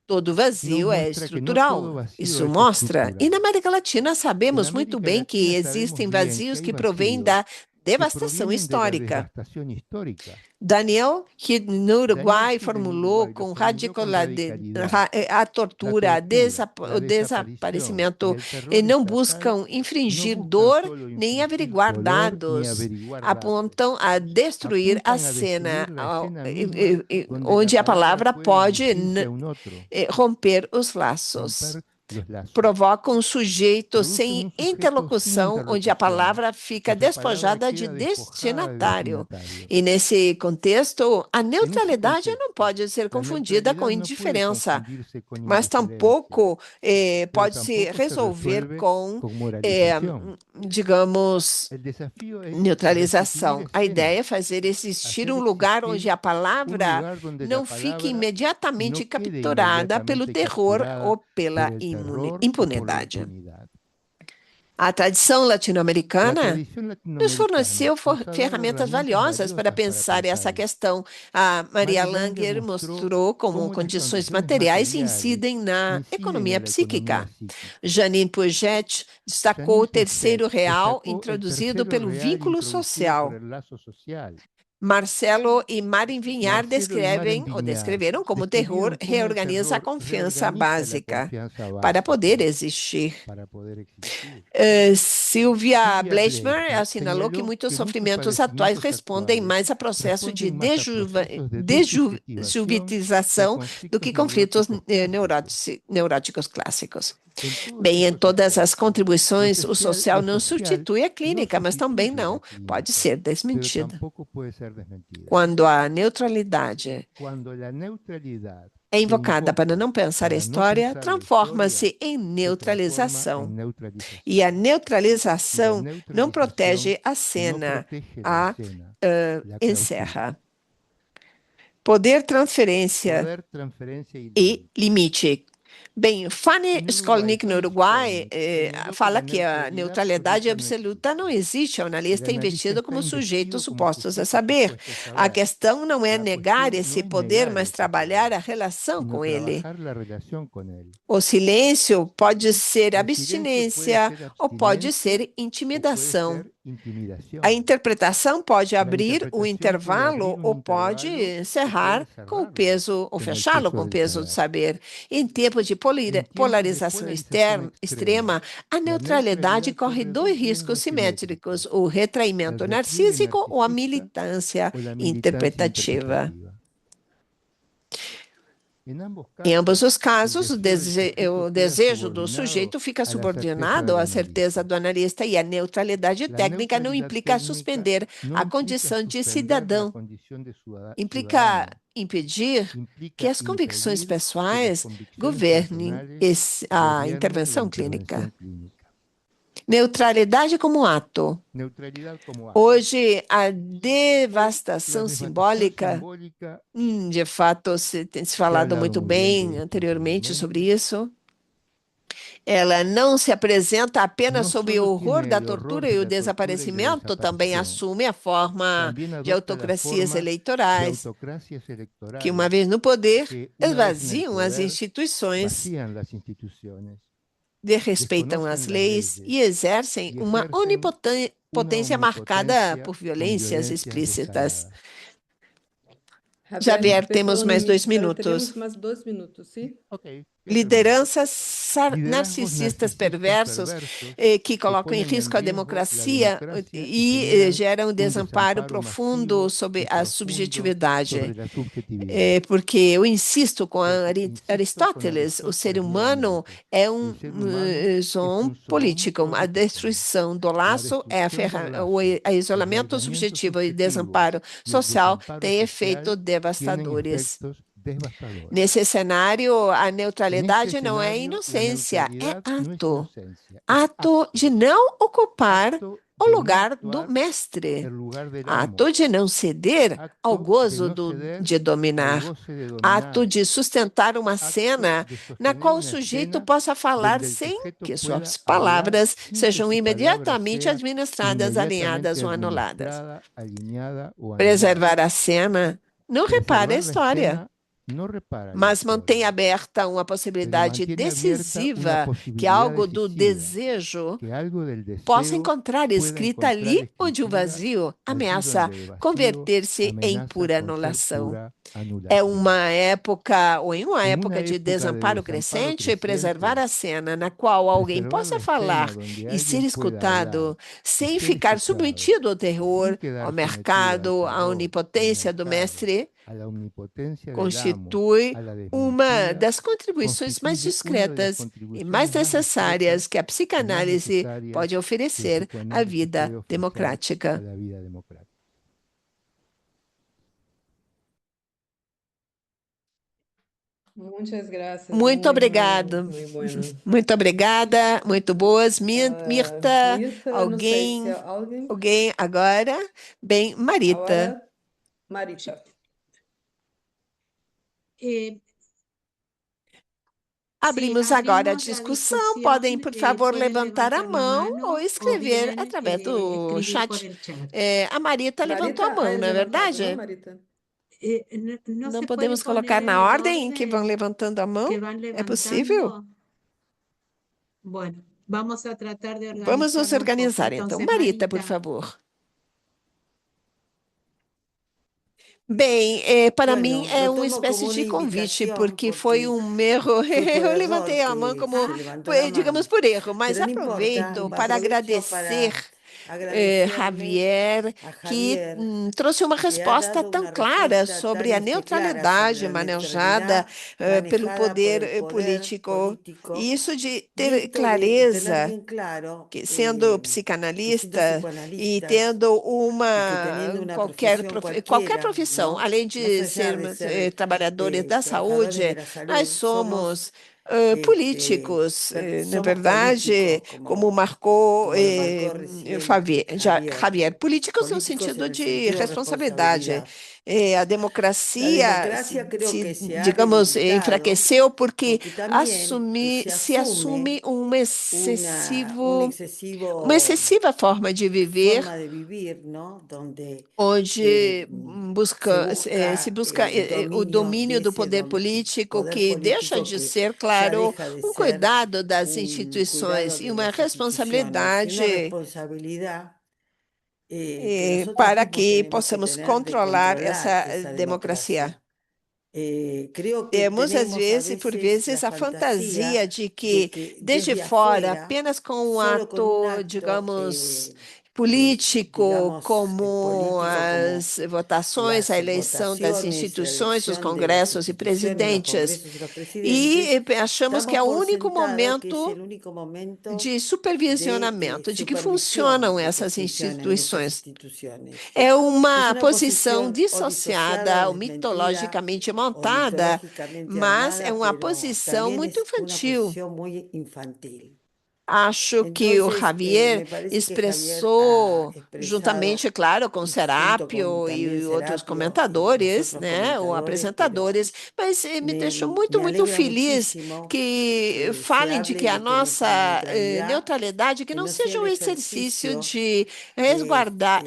todo no vazio é muestra que no todo estrutural. vacío Isso es mostra. E na estructural. América Latina En sabemos muito América bem que Latina sabemos existem bien que vazios hay que provêm vacíos da que devastação provienen de la histórica. devastación histórica. Daniel, que no Daniel, Uruguai que en formulou Uruguay lo com formuló con radicalidad a tortura, la tortura, o la desaparición y desaparecimento, el terror e não estatal, buscam no infringir buscan dor solo nem infligir averiguar dolor ni dados, averiguar datos, apontam a destruir a apuntan a cena destruir la escena misma donde onde la a palavra puede pode dirigirse a un otro, romper os laços. romper los lazos. Provoca um sujeito Produce sem un sujeto sin interlocução, onde a interlocución, palavra fica cuya palabra despojada de queda despojada de destinatário. destinatario. E nesse contexto, a En ese neutralidade não contexto, pode ser la confundida com neutralidad no puede indiferença, confundirse con mas indiferencia, tampouco pero pode se tampoco se resolver resuelve com, con moralización. digamos, El desafío es neutralização. restituir A escena, ideia é fazer existir hacer um lugar existir onde a un palavra lugar donde não la fique palabra imediatamente no quede capturada pelo inmediatamente terror capturada ou por pela el terror o por la impunidade. impunidad. A tradição La latino-americana tradición nos latinoamericana forneceu nos ha dado ferramentas herramientas valiosas para valiosas para pensar essa pensar esto. questão. A Maria Maria Langer Langer mostrou como cómo las condições condiciones materiais materiales incidem na inciden economia en la economía psíquica. psíquica. Janine Puget destacou o Janine terceiro Puget real destacó el introduzido tercero pelo real vínculo introducido social. por el lazo social. Marcelo e Maren Vinhar Marcelo y Maren descreveram como o describieron terror cómo el reorganiza a terror confiança reorganiza la básica confianza para poder básica existir. para poder existir. Silvia Silvia Bleichmer Bleichmer assinalou que señaló muitos que muchos sofrimentos atuais padecimientos respondem actuales mais a processo de responden más a procesos de desubjetivación que a desjuvitização do conflictos que conflitos neuróticos clásicos. neuróticos clásicos. En Bem, em todos todas estos as casos, contribuições, lo o social não social substitui a no clínica, mas também sustituye la não pode clínica, ser pero desmentida. tampoco puede ser desmentida. Quando a neutralidade Cuando la neutralidad é se invocada para invoca não pensar a para no história, pensar la transforma-se historia, em se transforma neutralização. en neutralización. E a Y la neutralização não neutralización protege a no cena, protege la a escena, la clausura. encerra. Poder, transferência Poder, transferencia y e limite. Bem, Fanny No Skolnick, no Uruguai, Uruguai, Fanny Skolnick fala señaló que que a la neutralidade neutralidad absoluta não existe. O El analista é analista investido está como sujeito investido como supostos a sujeito saber. supuesto a A saber. questão não é La negar cuestión no esse es poder, negar mas ese trabalhar poder, a relação sino com ele. trabajar la relación con él. O silêncio pode ser El silencio puede abstinência ser ou pode abstinencia ser o puede intimidação. ser A interpretação pode La abrir o interpretación puede intervalo abrir un ou pode intervalo o puede encerrar com o cerrarlo peso, ou con el fechá-lo peso com o del peso do saber. saber. Em tempos de En tiempos de polarização polarización extrema, a la neutralidade neutralidad corre corre dois dos riscos riesgos simétricos: simétricos: o el retraimento repliegue narcísico ou a narcisista militância o la militancia interpretativa. interpretativa. En ambos Em ambos casos, os el casos, deseo del o sujeto queda desejo do subordinado sujeito fica a la certeza subordinado del à certeza analista. do analista, e a neutralidade La técnica não neutralidad implica técnica suspender no a implica condição de suspender la cidadão, condición de implica ciudadano, impedir que implica as convicções impedir que las pessoais convicciones governem personales a gobiernen la intervenção intervención clínica. clínica. Neutralidade como ato. Neutralidad como acto. Hoje, a La devastação devastación simbólica, simbólica de fato, se tem se se ha falado hablado muito muy bien bem de esto anteriormente sobre anteriormente. isso. Ela não se apresenta apenas No sob o solo horror tiene da el horror tortura de e o la tortura y la desaparecimento, também desaparición, assume a forma también de adopta la autocracias forma de eleitorais, autocracias que, uma electorales vez no poder, que, una vez en el esvaziam as poder, instituições, vacían las instituciones, desrespeitam as desconocen las leis leyes e exercem y uma ejercen una onipotência marcada omnipotencia por con violências violencias explícitas. descaradas. Javier, temos mais 2 pero tenemos minutos. más 2 minutos, ¿sí? Ok, ¿qué hacemos? Lideranças Liderazgos narcisistas narcisistas perversos perversos que que colocam em ponen en risco a riesgo la democracia democracia y e generan geram un desamparo desamparo profundo masivo sobre y a profundo subjetividade. sobre la subjetividad. Porque eu insisto com Porque insisto con Aristóteles, o ser Aristóteles humano nuevamente, é el ser humano es zoon un zoon político. A político. destruição do La laço é destrucción del lazo, a el isolamento aislamiento subjetivo e subjetivo desamparo y el social desamparo têm efeitos social tienen devastadores. efectos devastadores. Nesse cenário, a En este neutralidade não é escenario, la inocência, é neutralidad no es ato. inocencia, es Ato de não ocupar acto o de no lugar do actuar mestre. el lugar del Ato amo, de não ceder ao acto de gozo no ceder de al dominar. goce de Ato dominar, de sustentar uma acto cena de na sostener qual o una sujeito escena possa falar donde el sem sujeto que pueda suas hablar palavras sin que sejam su palabra imediatamente sea administradas, alinhadas inmediatamente ou anuladas. administrada, alineada o anulada. Preservar a cena não repara a Preservar la história, escena no repara la mas mantém historia, aberta uma pero possibilidade mantiene abierta una decisiva que posibilidad algo do decisiva, desejo que algo del possa deseo encontrar pueda escrita encontrar ali onde o escritura vazio allí ameaça donde el vacío converter-se em amenaza pura con ser anulação. pura É anulación. uma época, ou em uma En época una de época de desamparo desamparo crescente, preservar creciente, a cena na qual alguém preservar possa la escena falar donde e ser alguien pueda hablar escutado y sem ser ficar escuchado submetido ao sin terror, quedar ao sometido al mercado, à terror, al onipotência do mercado, mestre, a la omnipotencia del amo, constitui a la uma desmentida, das contribuições mais constituye una de las discretas e mais contribuciones más necessárias discretas que a y más psicanálise necesarias pode que el oferecer à psicoanálisis vida puede ofrecer a democrática. la vida democrática. Muchas gracias, Muito muy obrigado. bueno, muy bueno. Muito obrigada, muito boas. Mirta, Mirta, não sei se alguém. alguém agora? Bem, Marita. Agora, Marita. Abrimos agora a discussão. Podem, por favor, levantar a mão ou escrever através do chat. A Marita levantou a mão, não é verdade? Não, Marita? Não podemos colocar na ordem em que vão levantando a mão? É possível? Vamos nos organizar, então. Marita, por favor. Bem, para mim é uma espécie de convite, porque foi um erro. Eu levantei a mão como, digamos, por erro, mas aproveito para agradecer Javier, que trouxe uma resposta tão clara sobre a neutralidade manejada pelo poder político. E isso de ter clareza, que sendo psicanalista e tendo qualquer profissão, além de sermos trabalhadores da saúde, nós somos políticos, na verdade, como marcou Javier, políticos no sentido de responsabilidade. A democracia, digamos, enfraqueceu porque se assume uma excessiva forma de viver, onde se busca o domínio do poder político, que deixa de ser, claro, um cuidado das instituições e uma responsabilidade para que possamos controlar essa democracia. Temos, às vezes, por vezes, a fantasia de que, desde fora, apenas com um ato, digamos, político, como as votações, a eleição das instituições, dos congressos e presidentes, e achamos que é o único momento de supervisionamento, de que funcionam essas instituições. É uma posição dissociada, ou mitologicamente montada, mas é uma posição muito infantil. Acho que o Javier expressou, juntamente, claro, com Serápio e outros comentadores, né, ou apresentadores, mas me deixou muito feliz que falem de que a nossa neutralidade, que não seja um exercício de resguardar,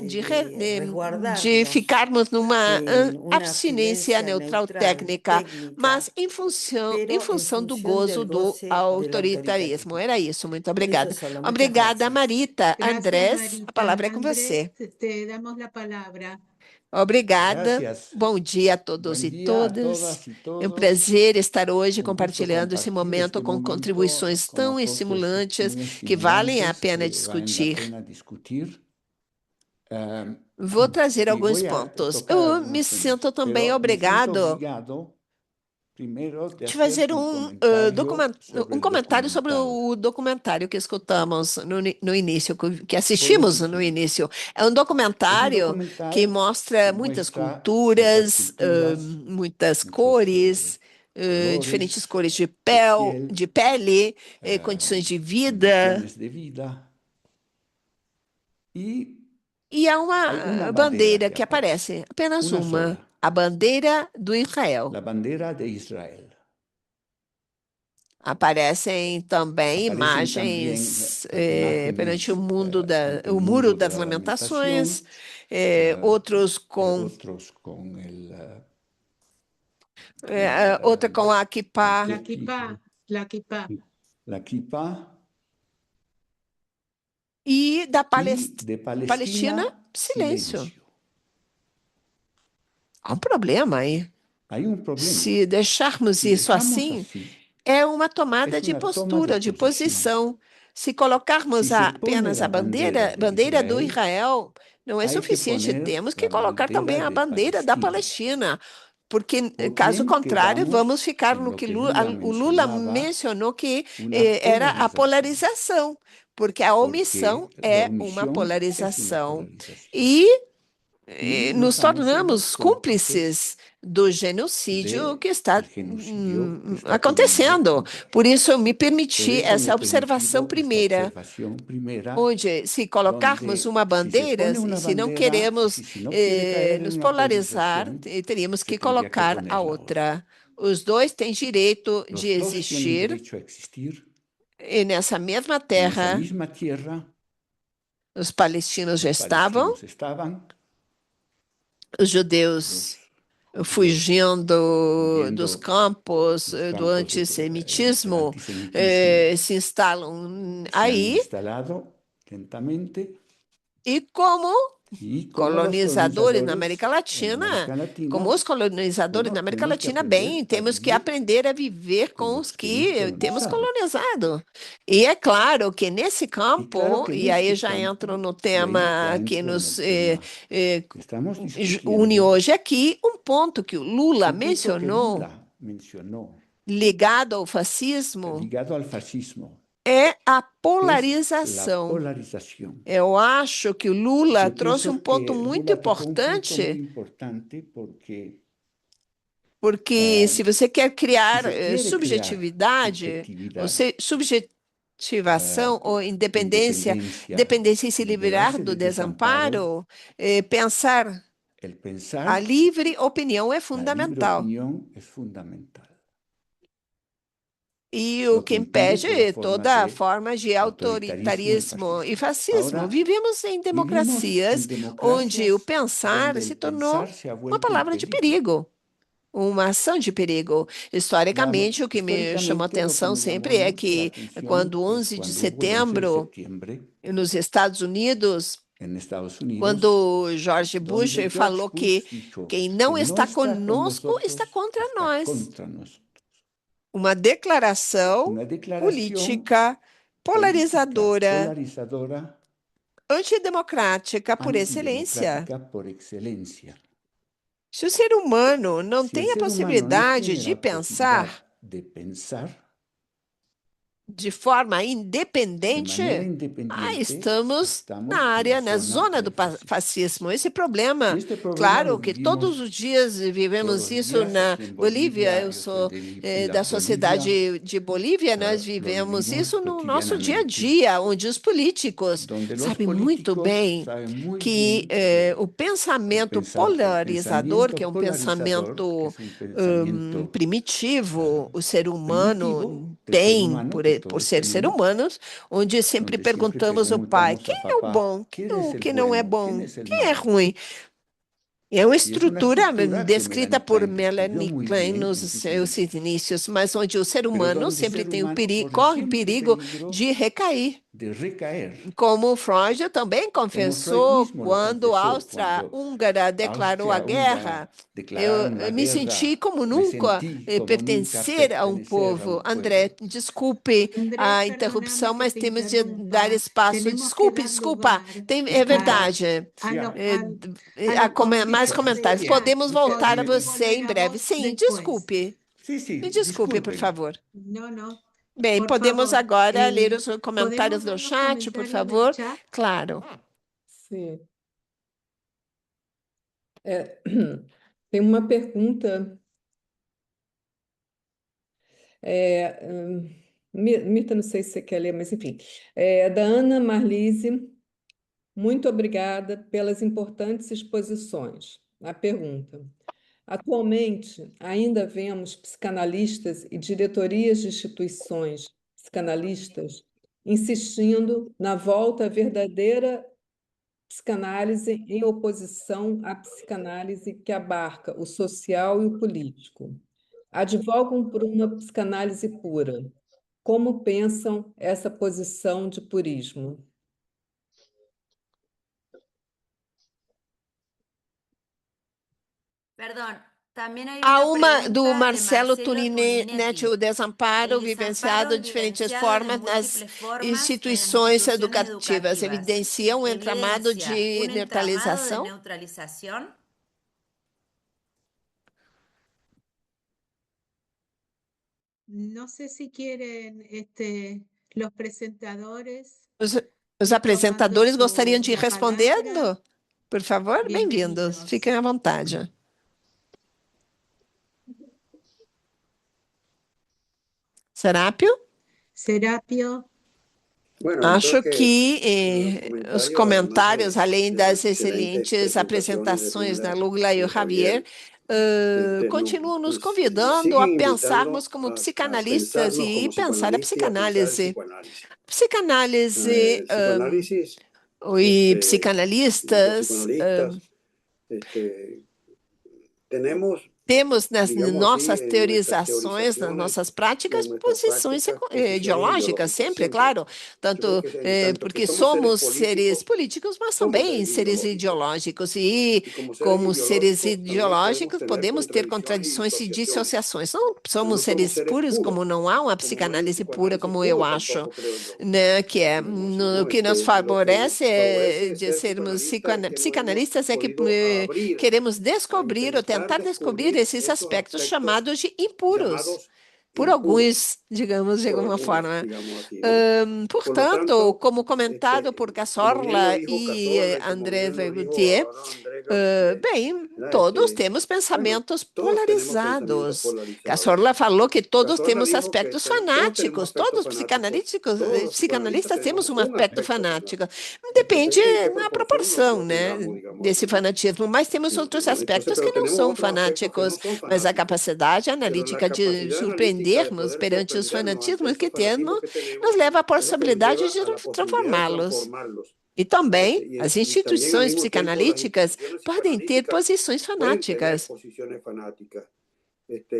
de ficarmos numa abstinência neutral técnica, mas em função do gozo do autoritarismo. Era isso, muito obrigada. Obrigada, Marita. Andrés, a palavra é com você. Te damos la palabra. Obrigada. Gracias. Bom dia a todos Buen e día a todas. todas y É um todos. prazer estar hoje Un gusto compartilhando esse compartir momento este com momento contribuições con tão aportes estimulantes muy que valem a estimulantes pena que valen la discutir. pena discutir. Vou trazer Y alguns voy a pontos. tocar Eu algunos me temas, sinto também pero me siento obrigado obligado primero de de hacer fazer un comentario sobre um el comentário sobre documental, o documentário que escutamos no início, que assistimos no seguinte. início. É um Es un documentário que documental mostra que muitas muestra culturas, culturas, muitas muchos cores, diferentes cores colores de de piel, pele, condições de vida. condiciones de vida. Y E há hay una uma bandera bandeira que que aparece, apenas una uma, sola, a bandeira do Israel. la bandera de Israel. Aparecem também Aparecen también imagens perante imágenes ante o el Muro muro de das la Lamentações, lamentación, outros com otros con outra com a Kippá, La kippah, la kippah. la kippah, e da y de Palestina, Palestina, silêncio. silencio. Há um problema aí. Hay un problema. Se deixarmos Si isso dejamos assim, así, é uma tomada es de una toma postura, de posição. Se colocarmos Si se pone apenas la a bandeira bandera de do Israel, não é hay que suficiente. poner Temos que la colocar também bandera a de bandeira da Palestina. Palestina, porque, ¿Por caso qué contrário, quedamos vamos ficar en no lo que que o Lula Lula mencionaba, mencionou que una era a polarización? polarização, porque a omissão Porque la é uma omisión es una polarização. polarización. E Y nos nos hacemos tornamos cómplices cúmplices do genocídio que está del genocidio que está acontecendo. teniendo lugar. Por isso, eu me Por permiti eso essa me he observação permitido esta primeira, observación primera, onde, se colocarmos donde uma si se bandeira, pone una se não bandera, queremos si no quiere caer en nos una polarizar, polarización, teríamos se que tendría que colocar poner a la otra. outra. Os dois têm direito Los de dos tienen existir, derecho a existir e nessa mesma en esa terra, misma tierra. os palestinos já Los estavam, palestinos estaban, os judeus los judíos fugindo dos huyendo campos dos do campos del antissemitismo, antisemitismo, se instalam se han aí, instalado lentamente, e como y como los colonizadores na colonizadores América en Latina, América Latina, como os colonizadores bueno, na América tenemos que Latina, aprender bem, a temos que vivir aprender a viver con com los os que hemos que temos colonizado. colonizado. E é claro que nesse Y claro campo, que en e aí este já entro campo, no y ahí tema ya que entro en nos el tema que estamos une discutiendo, hoje aqui, um ponto que o Lula un punto que mencionou, Lula mencionó, ligado ao fascismo, ligado al fascismo, é a es la polarização. polarización. Eu acho que o Lula Yo trouxe pienso um ponto que muito Lula tocó un punto muy importante, importante porque se você quer si criar se quiere crear subjetividade, ou subjetividad, subjetivação ou independência, independencia, e se livrar liberarse do de desamparo, pensar el a pensar, livre opinião é la libre fundamental. opinión es fundamental. E o Lo que que impide impede toda toda forma de autoritarismo autoritarismo y e fascismo. Ahora Vivemos em vivimos democracias en onde o democracias pensar donde se el tornou pensar se ha uma vuelto un palavra de peligro. perigo, uma ação de perigo. Historicamente, o que me chamou a Históricamente, lo que atenção me llamó sempre é mucho la que atención quando es 11 de cuando hubo el 11 de setembro, septiembre nos Estados Unidos, en Estados Unidos, quando George Bush donde falou George Bush que dijo, quem não "Quien no está está con conosco está nosotros, contra está nós. contra nosotros." Uma declaração Una declaración política política polarizadora, polarizadora, antidemocrática por excelência. antidemocrática por excelencia. Se o ser humano não Si el tem a ser humano no possibilidade tiene de la pensar posibilidad de pensar de forma de independente, manera independiente, estamos estamos na área, na zona zona do del fascismo. fascismo. Esse problema, Y este problema claro lo que todos vivimos os dias todos vivemos los isso días na en Bolívia. Eu Bolivia. Yo soy sou de da la sociedade Bolivia. de Bolívia, nós Lo vivemos vivimos isso no nosso dia a cotidianamente, dia, onde os políticos donde los sabem muito políticos bem saben muy que bien o pensamento el polarizador, que é pensamiento um polarizador, que pensamento es un pensamiento primitivo, o ser primitivo humano del ser tem humano por, que por todos ser ser tenemos, humanos, onde sempre donde siempre perguntamos ao pai, preguntamos quem a é o papá, bom, ¿quién quem, es el quem não é bueno? ¿Quién bom, es el quem é malo? ruim. É uma Y es una estrutura estructura que descrita Melanie por Klein describió Melanie muy Klein bien nos en sus seus inicios, inícios, mas onde o ser pero humano donde el sempre ser tem o humano perigo, corre corre o siempre perigo peligro de recair. de recaer, Como Freud também como Freud confessou mismo lo quando a confesó, cuando Áustria-Húngara declarou a Austria-Húngara guerra. declararon Eu la me senti guerra, como me nunca sentí como nunca pertencer a um pertenecer a povo. un André, pueblo. desculpe Andrés, a interrupção, perdóname que mas te temos de dar interrumpa. espaço. Tenemos que dar Desculpa, lugar é a, verdade. a, lo- É, al- a los mais comentarios comentários. del chat. Podemos voltar a Podemos você em poner a breve. vos Sim, después. desculpe. Sí, sí, Me desculpe, por disculpen. favor. No. Bem, Por podemos favor, agora ler os comentários ¿podemos do ver los chat, por comentarios del favor? chat? Claro. Sim. Tem uma pergunta. Mirta, não sei se você quer ler, mas enfim. Da Ana Marlise. Muito obrigada pelas importantes exposições. A pergunta: atualmente, ainda vemos psicanalistas e diretorias de instituições psicanalistas insistindo na volta à verdadeira psicanálise em oposição à psicanálise que abarca o social e o político. Advogam por uma psicanálise pura. Como pensam essa posição de purismo? Perdón, también hay Há una uma do pregunta de Marcelo Marcelo Tuninetti, Tuninetti. o desamparo El vivenciado de diferentes vivenciado formas de nas múltiples formas en las instituições instituciones educativas, evidencia um entramado Evidencia de un entramado de neutralização. neutralización. No sé si quieren los presentadores Os ir apresentadores tomando gostariam de ir la respondendo? palabra. Por favor, bem-vindos. Bienvenidos. Fiquem à vontade. Serapio, Bueno, Acho creo que os comentários, além das excelentes apresentações da Lula e o Javier, continuam nos convidando a pensarmos como psicanalistas e pensar a psicanálise. Psicanálise e psicanalistas temos nas nossas teorizações, nas nossas práticas, posições ideológicas, sempre, claro, tanto porque somos seres políticos, mas também seres ideológicos, e como seres ideológicos podemos ter contradições e dissociações. Não somos seres puros, como não há uma psicanálise pura, como eu acho, né, que é o que nos favorece de sermos psicanalistas é que queremos descobrir ou tentar descobrir esses aspectos chamados de impuros, por alguns, digamos, de alguma forma. Portanto, como comentado por Cazorla e André Vergoutier, bem, todos temos pensamentos polarizados. Cazorla falou que todos temos aspectos fanáticos, todos psicanalistas temos um aspecto fanático. Depende na proporção, né, desse fanatismo, mas temos outros aspectos que não são fanáticos, mas a capacidade analítica de surpreendermos perante os fanatismos que temos nos leva à possibilidade de transformá-los. E também as instituições psicanalíticas podem ter posições fanáticas.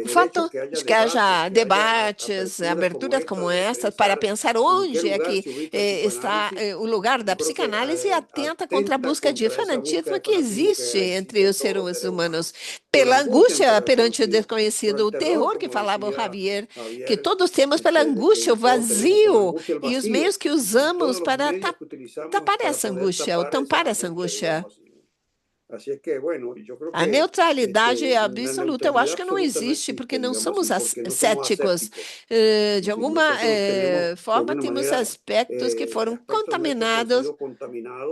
Faltam que haya que haja debates, debates, aberturas como esta, para pensar onde é que está o lugar da psicanálise atenta contra a busca de fanatismo que existe entre os seres humanos, pela angústia perante o desconhecido, o terror que falava o Javier, que todos temos pela angústia, o vazio e os meios que usamos para tapar essa angústia, ou tampar essa angústia. A neutralidade absoluta, eu acho que não existe, porque não somos céticos. De alguma forma, temos aspectos que foram contaminados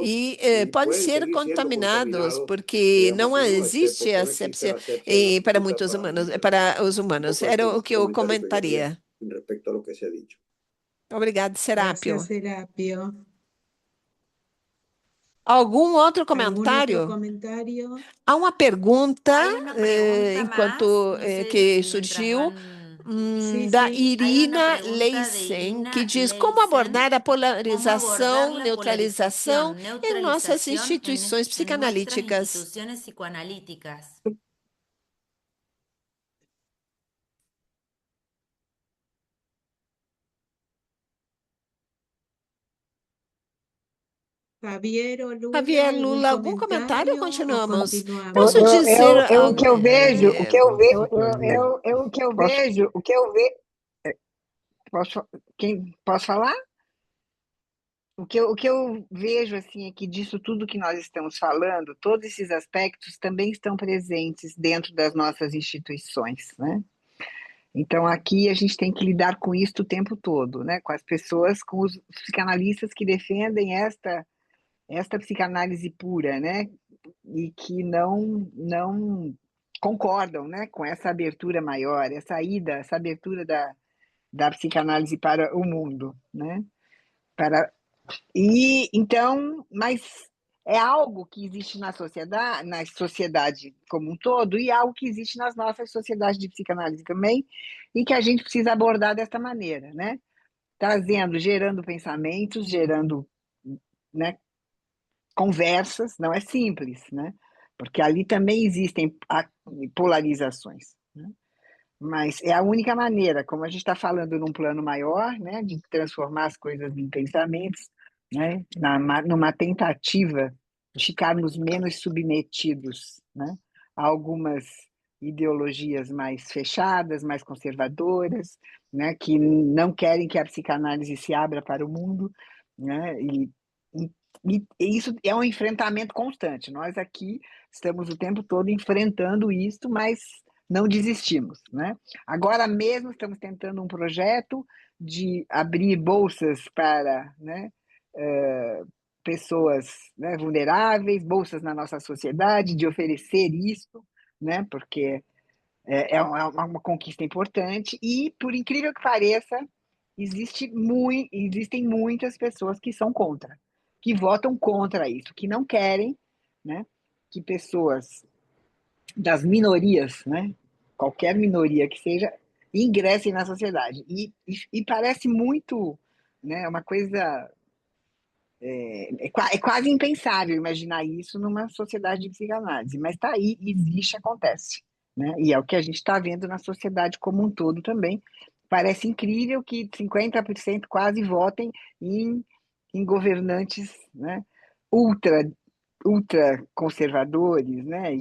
e podem ser contaminados, porque não existe asepsia para muitos humanos, para os humanos. Era o que eu comentaria. Obrigado, Serápio. Gracias, Serapio. Algum outro ¿Algún otro comentário? comentario? Há uma pergunta, Hay una pregunta enquanto más, no sé que si mientras surgiu, van... Sí, da sí. Hay una Irina pregunta de Leisen, que Irina diz como Leisen, abordar a ¿cómo abordar polarização, la neutralização polarización, em nossas neutralización instituições en nuestras psicanalíticas. instituciones psicoanalíticas? Javier o Lula, Javier, ¿algún Lula, algum comentário ou comentario o continuamos? continuamos? Posso dizer O que eu vejo, o que eu vejo, Posso- o que eu vejo, o que eu vejo. Posso falar? O que eu vejo assim é que disso tudo que nós estamos falando, todos esses aspectos também estão presentes dentro das nossas instituições, né? Então aqui a gente tem que lidar com isso o tempo todo, né? Com as pessoas, com os psicanalistas que defendem esta psicanálise pura, né? E que não concordam, né? Com essa abertura maior, essa abertura da psicanálise para o mundo, né? Então, mas é algo que existe na sociedade como um todo, e algo que existe nas nossas sociedades de psicanálise também, e que a gente precisa abordar desta maneira, né? Gerando pensamentos, gerando, né, conversas, não é simples, né? Porque ali também existem polarizações, né? Mas é a única maneira, como a gente está falando num plano maior, né, de transformar as coisas em pensamentos, né, numa tentativa de ficarmos menos submetidos, né, a algumas ideologias mais fechadas, mais conservadoras, né, que não querem que a psicanálise se abra para o mundo, né, e isso é um enfrentamento constante. Nós aqui estamos o tempo todo enfrentando isso, mas não desistimos, né? Agora mesmo estamos tentando um projeto de abrir bolsas para, né, pessoas, né, vulneráveis, bolsas na nossa sociedade, de oferecer isso, né? Porque é uma conquista importante e, por incrível que pareça, existem muitas pessoas que são contra, que votam contra isso, que não querem, né, que pessoas das minorias, né, qualquer minoria que seja, ingressem na sociedade. E parece muito, né, uma coisa... É quase impensável imaginar isso numa sociedade de psicanálise, mas está aí, existe, acontece, né? E é o que a gente está vendo na sociedade como um todo também. Parece incrível que 50% quase votem em governantes, né, ultra conservadores, né?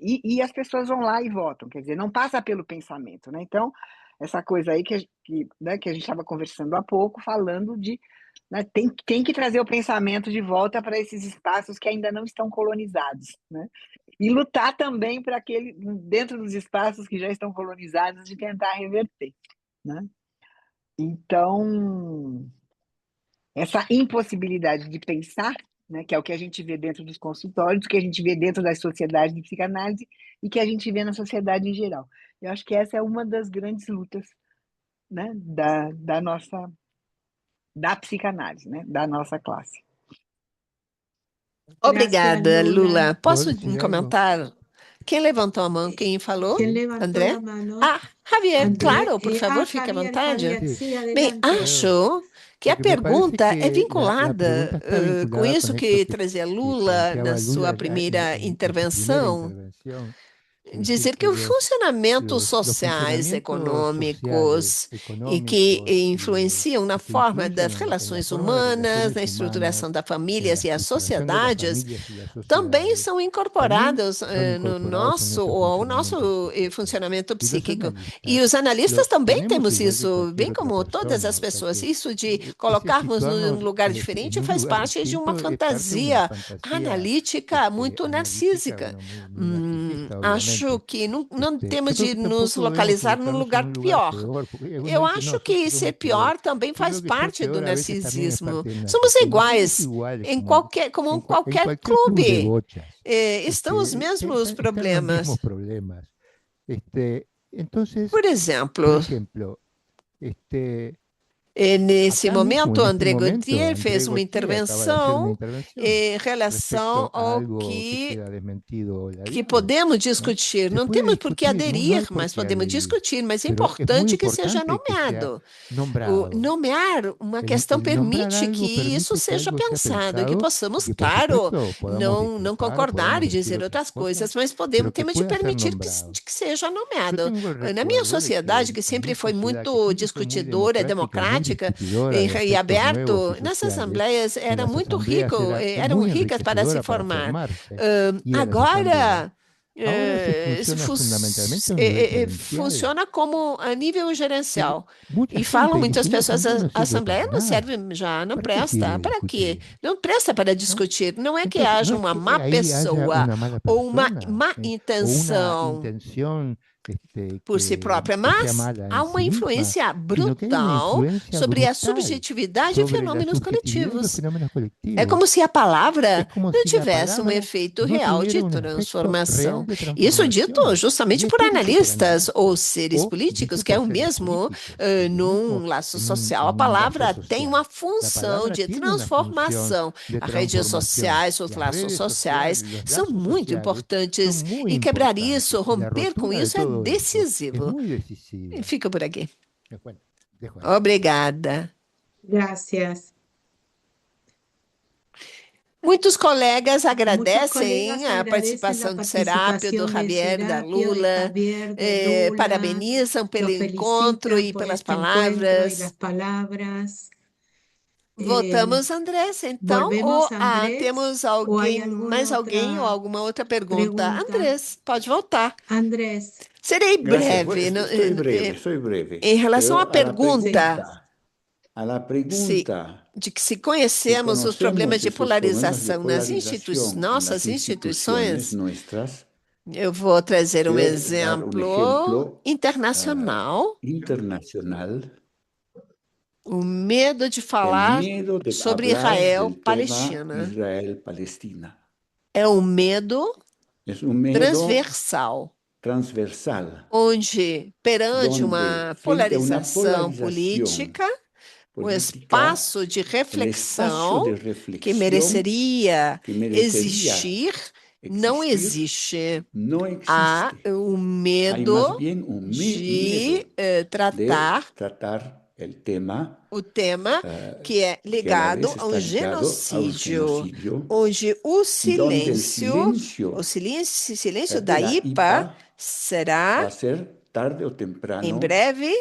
E as pessoas vão lá e votam, quer dizer, não passa pelo pensamento, né? Então, essa coisa aí né, que a gente estava conversando há pouco, falando de, né, tem que trazer o pensamento de volta para esses espaços que ainda não estão colonizados, né? E lutar também para dentro dos espaços que já estão colonizados, de tentar reverter, né? Então, essa impossibilidade de pensar, né, que é o que a gente vê dentro dos consultórios, que a gente vê dentro das sociedades de psicanálise e que a gente vê na sociedade em geral. Eu acho que essa é uma das grandes lutas, né, da psicanálise, né, da nossa classe. Obrigada, Gracias, Lula. Lula. Posso Pode dizer algo? comentar? Quem levantou a mão? Quem falou? ¿Quién levantó André? la mano? Ah, Javier, André. claro, por favor, fique à Javier, vontade. Javier, sí, Bem, adelante. acho que a Porque me parece pergunta é que vinculada pergunta está vinculada com isso com que esto trazia que Lula planteaba na sua Lula primeira en su primera intervenção. intervención, dizer que os funcionamentos los sociais, funcionamientos econômicos sociales, e que económicos, influenciam na que forma influyen das en la relações forma de humanas, relaciones na estruturação humanas, das en famílias la e as estructuración de las sociedades, familias y las também sociedades, são también incorporados son no incorporados en nosso estos ou ao funcionamientos nosso psíquicos. funcionamento Y los psíquico. E analistas os analistas lo também tenemos temos igual que isso, cualquier bem otra como todas persona, as o sea pessoas. que Isso de ese colocarmos num situarnos lugar en diferente un faz lugar parte de uma distinto es parte de una fantasia fantasía analítica muito analítica, narcísica. bueno, muy narcisista, Acho obviamente. que não temos Yo creo de que nos tampoco debemos localizar num colocarnos en lugar un lugar pior. peor, porque Eu igualmente acho no, que nosotros ser somos peor. pior também Yo faz creo que ser parte do peor a veces también es narcisismo. parte del Somos narcisismo. Somos iguais iguales em como como en qualquer cualquier club de clube. bochas. Estão os mesmos Están los problemas. mismos problemas. Entonces, Por por exemplo, ejemplo, nesse acá mismo, momento, en este André momento, Gautier André fez uma Gautier acaba de hacer una intervenção intervención em relação respecto a ao algo que queda desmentido hoy a que diario, podemos ¿no? discutir. Se Não puede temos por que discutir, no aderir, hay por mas qué podemos adherir, discutir. Mas é pero es muy importante que seja importante que sea nomeado. O nombrado. nomear uma questão El nombrar permite algo que isso permite que seja algo sea pensado, que pensado y possamos, que, por claro, supuesto, podamos não discrepar, concordar podamos e decir dizer otras outras coisas, cosas, mas pero que temos de pueda ser permitir nombrado. que seja Yo nomeado. tengo el Na minha recuerdo de sociedade, que que en sempre mi foi sociedad, que muito siempre fue muy discutidora, democrática y muy democrática discutidora de e aspectos nuevos aberto, y nas sociales, assembleias en era las muito asambleas rico, era eram muy ricas para se enriquecedora para formar. formarse, ir a las asambleas. Agora, Ahora se funciona fundamentalmente a un nivel gerencial. funciona como a nível gerencial. Mucha E falam gente muitas dice, una pessoas, asamblea no a sirve para Assembleia não nada. serve já, não ¿Para qué presta. sirve Para quê? discutir? Não presta para ¿No? discutir. Não é que Entonces, haja no es uma que má ahí haya pessoa una mala ou uma persona má o una intenção intención por si própria, que sea mas mala há en uma sí misma, influência sino que hay una brutal influencia sobre a brutal subjetividade e sobre la fenômenos subjetividad y los coletivos. fenómenos É colectivos. como se a Es palavra como não si la tivesse um palabra efeito no real tuviera de un efecto transformação. real de Isso dito transformación. justamente Y por esto dicho por analistas ou analistas, seres o políticos, dicho que é por o seres mesmo políticos, que es lo num mismo laço en social. A en un lazo palavra tem uma social. La função palabra de tiene una función transformação. de As redes transformación. sociais, os Las laços redes sociais sociales, los são lazos muito sociales importantes son muy e quebrar importantes. isso, Y la romper com rotura de isso é todo eso es decisivo. muy decisiva. Fica por aqui. Bueno, dejo ahí. Obrigada. Gracias. Muitos colegas Muchos agradecem colegas a agradecen la participação do Serápio, do participación de Javier, da Serapio, de Lula, Javier, de Lula, parabenizam pelo los encontro felicitan e por pelas este encuentro y las palavras. palabras. Voltamos, Andrés, então, Volvemos, ou Andrés, temos o hay alguém, alguna mais alguém ou otra alguma outra pergunta? pregunta. Andrés, pode voltar. Andrés, Serei Gracias. breve. Soy breve. Em relação à Pero pergunta, a la pregunta de que se que conhecemos os problemas de conocemos esos problemas de polarização nas polarización en las nossas instituciones instituições, nuestras, eu vou trazer um quiero dar un exemplo ejemplo internacional. internacional, O medo de el falar miedo de sobre hablar del tema Israel-Palestina. Israel-Palestina. É um medo Es un miedo transversal, transversal, onde, perante donde uma frente a una polarização polarización política, o política, espaço de el espacio reflexão de que reflexión mereceria que merecería existir não existe. no Há existe. o Hay medo más bien un de de tratar tratar el tema o tema que é que a la ligado vez ao está ligado ao genocídio, genocídio, onde o donde el silêncio da de la IPA IPA será, va a ser tarde o em temprano, breve,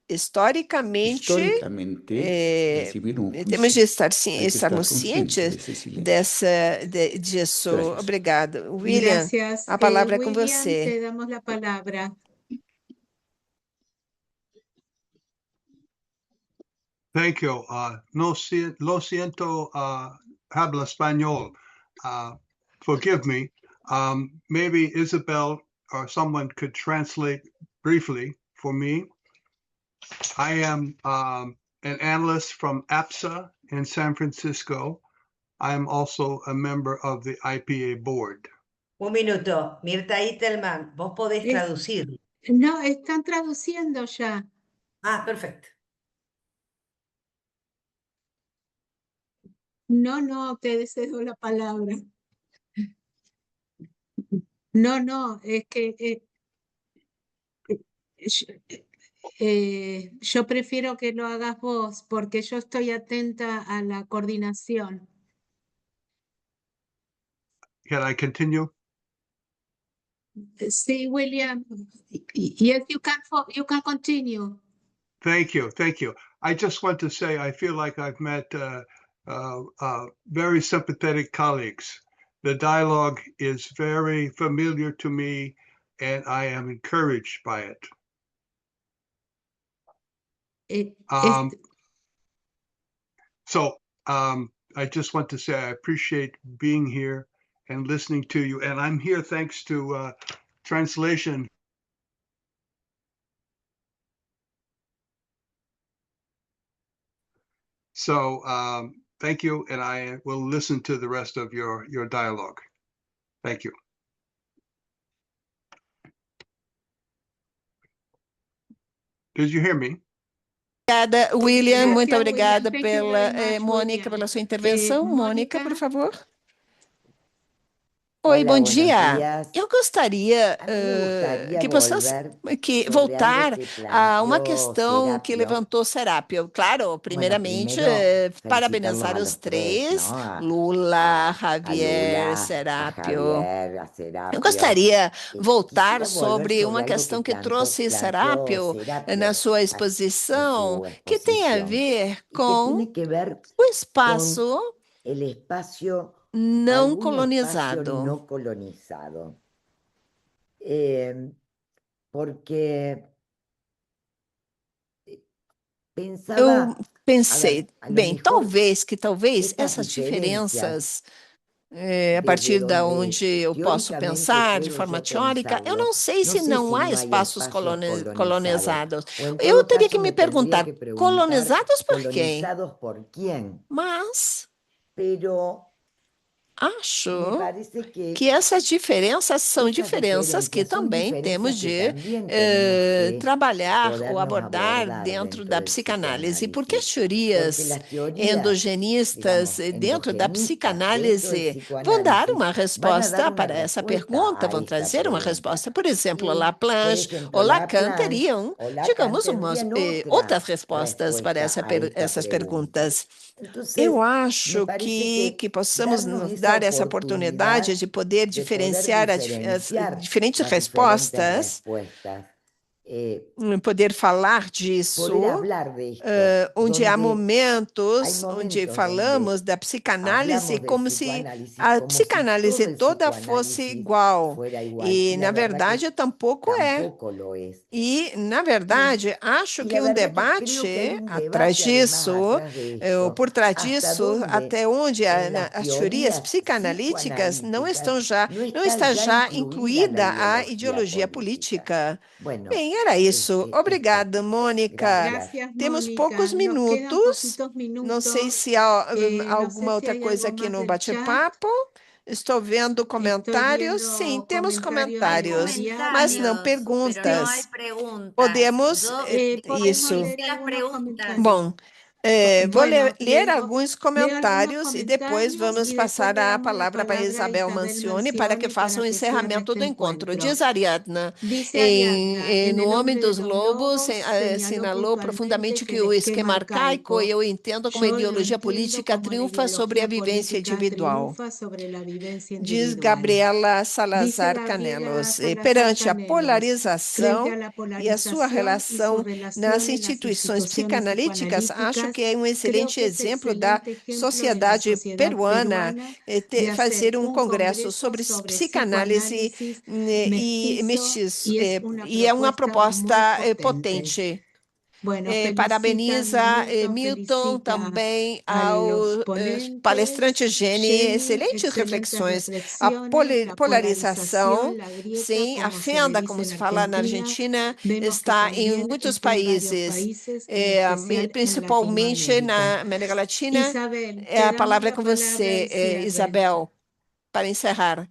historicamente, históricamente, recibir un juicio. temos de Hay que estarmos conscientes cientes de ese silencio. disso. Gracias. Obrigado. William, gracias. a palavra é com William, você. te damos la palabra. Thank you. No, lo siento, habla español. Forgive me. Maybe Isabel or someone could translate briefly for me. I am an analyst from APSA in San Francisco. I am also a member of the IPA board. Un minuto, Mirta Itelman, vos podés Es- traducir. No, están traduciendo ya. Ah, perfecto. No, te cedo la palabra. No, es que yo prefiero que lo hagas vos porque yo estoy atenta a la coordinación. Can I continue? Sí, William. Yes, you can continue. Thank you. Thank you. I just want to say I feel like I've met very sympathetic colleagues. The dialogue is very familiar to me, and I am encouraged by it. So I just want to say I appreciate being here and listening to you. And I'm here thanks to translation. So thank you, and I will listen to the rest of your dialogue. Thank you. Did you hear me? Obrigada, William. Muito Gracias, obrigada William. Thank you pela very much, Mônica, William. pela sua intervenção. Mônica, Mónica. por favor. Oi, bom dia. Eu gostaria que possamos voltar a uma questão que levantou Serapio. Claro, primeiramente, parabenizar os três, Lula, Javier, Serapio. Eu gostaria de voltar sobre uma questão que trouxe Serapio na sua exposição, que tem a ver com o espaço não colonizado. Porque Eu pensei, bem, talvez essas diferenças, a partir da onde eu posso pensar de forma teórica, eu não sei se não há espaços colonizados. Eu teria que me perguntar, colonizados por quem? Mas acho que essas diferenças são diferenças que também temos de trabalhar ou abordar dentro da psicanálise, porque as teorias endogenistas dentro da psicanálise vão dar uma resposta para essa pergunta, vão trazer uma resposta. Por exemplo, Laplanche ou Lacan teriam, digamos, outras respostas para essas perguntas. Eu acho que possamos nos dar essa oportunidade de poder diferenciar as diferentes respostas, poder falar disso, onde há momentos onde falamos da psicanálise como se a psicanálise toda fosse igual, e na verdade tampouco é. E, na verdade, acho que um debate atrás disso, por trás disso, até onde as teorias psicanalíticas não está já incluída a ideologia política. Bem, era isso. Obrigada, Mônica. Gracias, Temos Mónica. poucos Nos quedan minutos. poquitos minutos. Não sei se há No alguma sé si outra hay coisa algo aqui más no del bate-papo. Estou vendo comentários. viendo Sim, temos comentarios comentários, en mas não perguntas. Podemos podemos isso. leer algunos comentarios. Bom, vou Bueno, ler leo alguns comentários e depois vamos passar a palavra para Isabel Mancioni para que faça o encerramento do encontro. Diz Ariadna, Dice Ariadna, no El Homem Hombre de dos los Lobos, Lobos assinalou profundamente que o esquema arcaico, eu entendo como a yo lo ideologia entiendo política como la triunfa sobre a ideología vivência política individual. triunfa sobre la vivencia Diz individual. Gabriela Dice Salazar Gabriela Canelos, Salazar perante a Canelos, frente polarização a la e a sua polarización y su relação relación nas en las instituições instituciones psicanalíticas, acho que é um creo excelente que es exemplo da excelente ejemplo de la sociedade sociedad peruana peruana de hacer fazer um congresso congreso sobre sobre psicanálise psicoanálisis e mestizo mestiço, y es e é uma proposta muy potente. Bueno, Parabeniza Milton, também ao palestrante Jenny, excelentes reflexões. A polarização, sim, a fenda, como se fala na Argentina, está em muitos países, principalmente na América Latina. A palavra é com você, Isabel, para encerrar.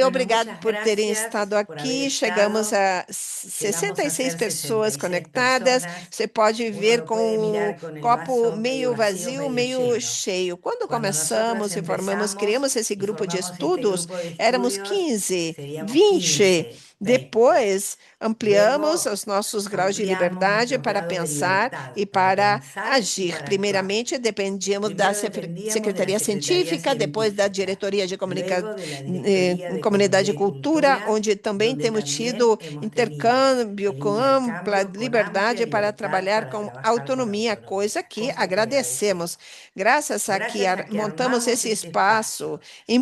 Obrigado por terem estado aqui. Chegamos a 66 pessoas conectadas. Você pode ver com o copo meio vazio, meio cheio. Quando começamos e formamos, criamos esse grupo de estudos, éramos 15, 20. Depois, ampliamos Luego os nossos graus de ampliamos liberdade nuestros para grados de pensar libertad e para para pensar y agir. para actuar. Primeiramente, dependíamos da Primero dependíamos de la Secretaria Secretaría Científica, depois da Científica, Diretoria de luego de la Directoría de Comunidade e Comunidad y Cultura, Cultura, onde também donde temos también tido hemos intercâmbio tenido el com ampla intercambio con liberdade amplia para libertad trabalhar para com trabajar con autonomia, autonomía, coisa que cosa que agradecemos. agradecemos. Graças a que Gracias a que montamos armamos esse este espaço, espacio,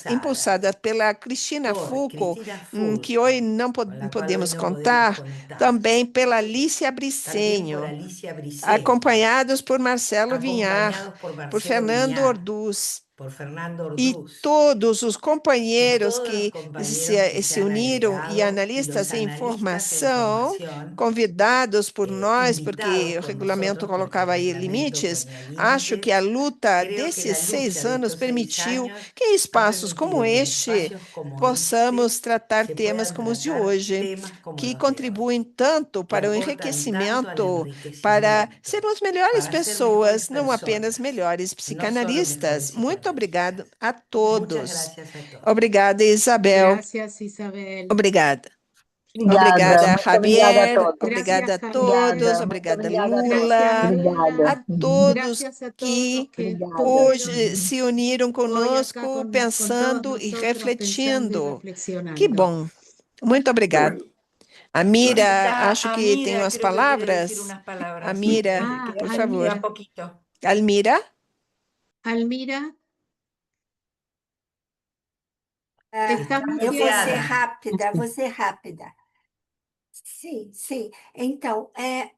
impulsada pela Cristina por Fulco, Cristina que hoje Fulco, não con la cual hoy podemos no contar, podemos contar, também pela Alicia también por Briceño, Alicia Briceño, acompanhados por Marcelo Vinhar, acompañados por por Marcelo Fernando Viñar, Orduz por Fernando e Orduz, todos os y companheiros todos los que compañeros que se se han uniram e agregado, y los analistas em analistas en formação, formación, convidados por nós, porque invitados o por regulamento nosotros, porque el colocava aí reglamento limites. ponía Acho que a límites. luta Creo que desses la lucha 6 de anos estos 6 permitiu años que em ha espaços como permitido que en este espacios como possamos este tratar se temas puedan como os de tratar hoje, temas como que los de hoy, contribuem tanto que para o aportan tanto al enriquecimento, para enriquecimiento, sermos melhores para ser mejores pessoas, não apenas personas, melhores no solo psicanalistas. mejores Muito obrigado psicanalistas. a Muchas todos. gracias a todos. Obrigada, Isabel. Gracias, Isabel. Obrigada. Obrigada, Obrigada, muito obrigada a Javier. todos. Obrigada a Gracias, todos. Javier. Muito Obrigada, obrigada a todos. Lula. Gracias, Obrigada. A Lula. todos Gracias a todos los que que Obrigada. hoje estuvieron se uniram hoy acá conosco, con todos pensando e nosotros, pensando y refletindo. Que reflexionando. bom. Muito Qué obrigada. bueno. A Mira, Está acho que tem Amira, umas creo que quiere decir palavras. unas palabras. Amira, Ah, por Que favor. diga Almira. poquito. Almira? Almira, Está estás Eu vou ser muteada. rápida, vou ser rápida. Sim, sim. Então,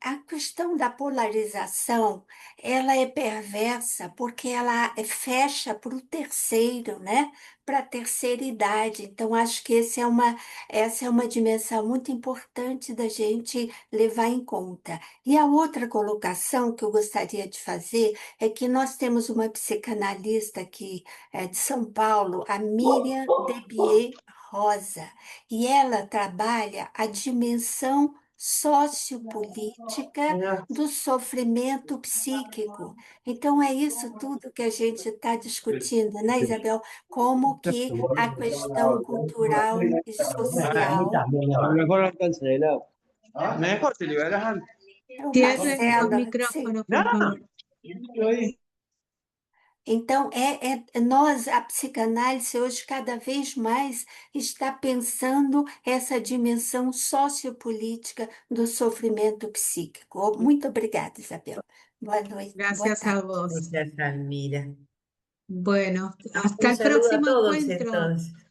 a questão da polarização, ela é perversa porque ela fecha para o terceiro, né? Para a terceira idade. Então, acho que essa é uma dimensão muito importante da gente levar em conta. E a outra colocação que eu gostaria de fazer é que nós temos uma psicanalista aqui de São Paulo, a Miriam Debier Rosa, e ela trabalha a dimensão sociopolítica do sofrimento psíquico. Então, é isso tudo que a gente está discutindo, né, Isabel? Como que a questão cultural e social. Então, cierre los Marcela, sim. micrófonos, por favor. Então, nós, a psicanálise, hoje, cada vez mais está pensando essa dimensão sociopolítica do sofrimento psíquico. Muito obrigada, Isabel. Boa noite. Boa Gracias tarde. a vos. Gracias, Almira. Bueno, hasta Un el saludo a próximo todos encuentro. entonces.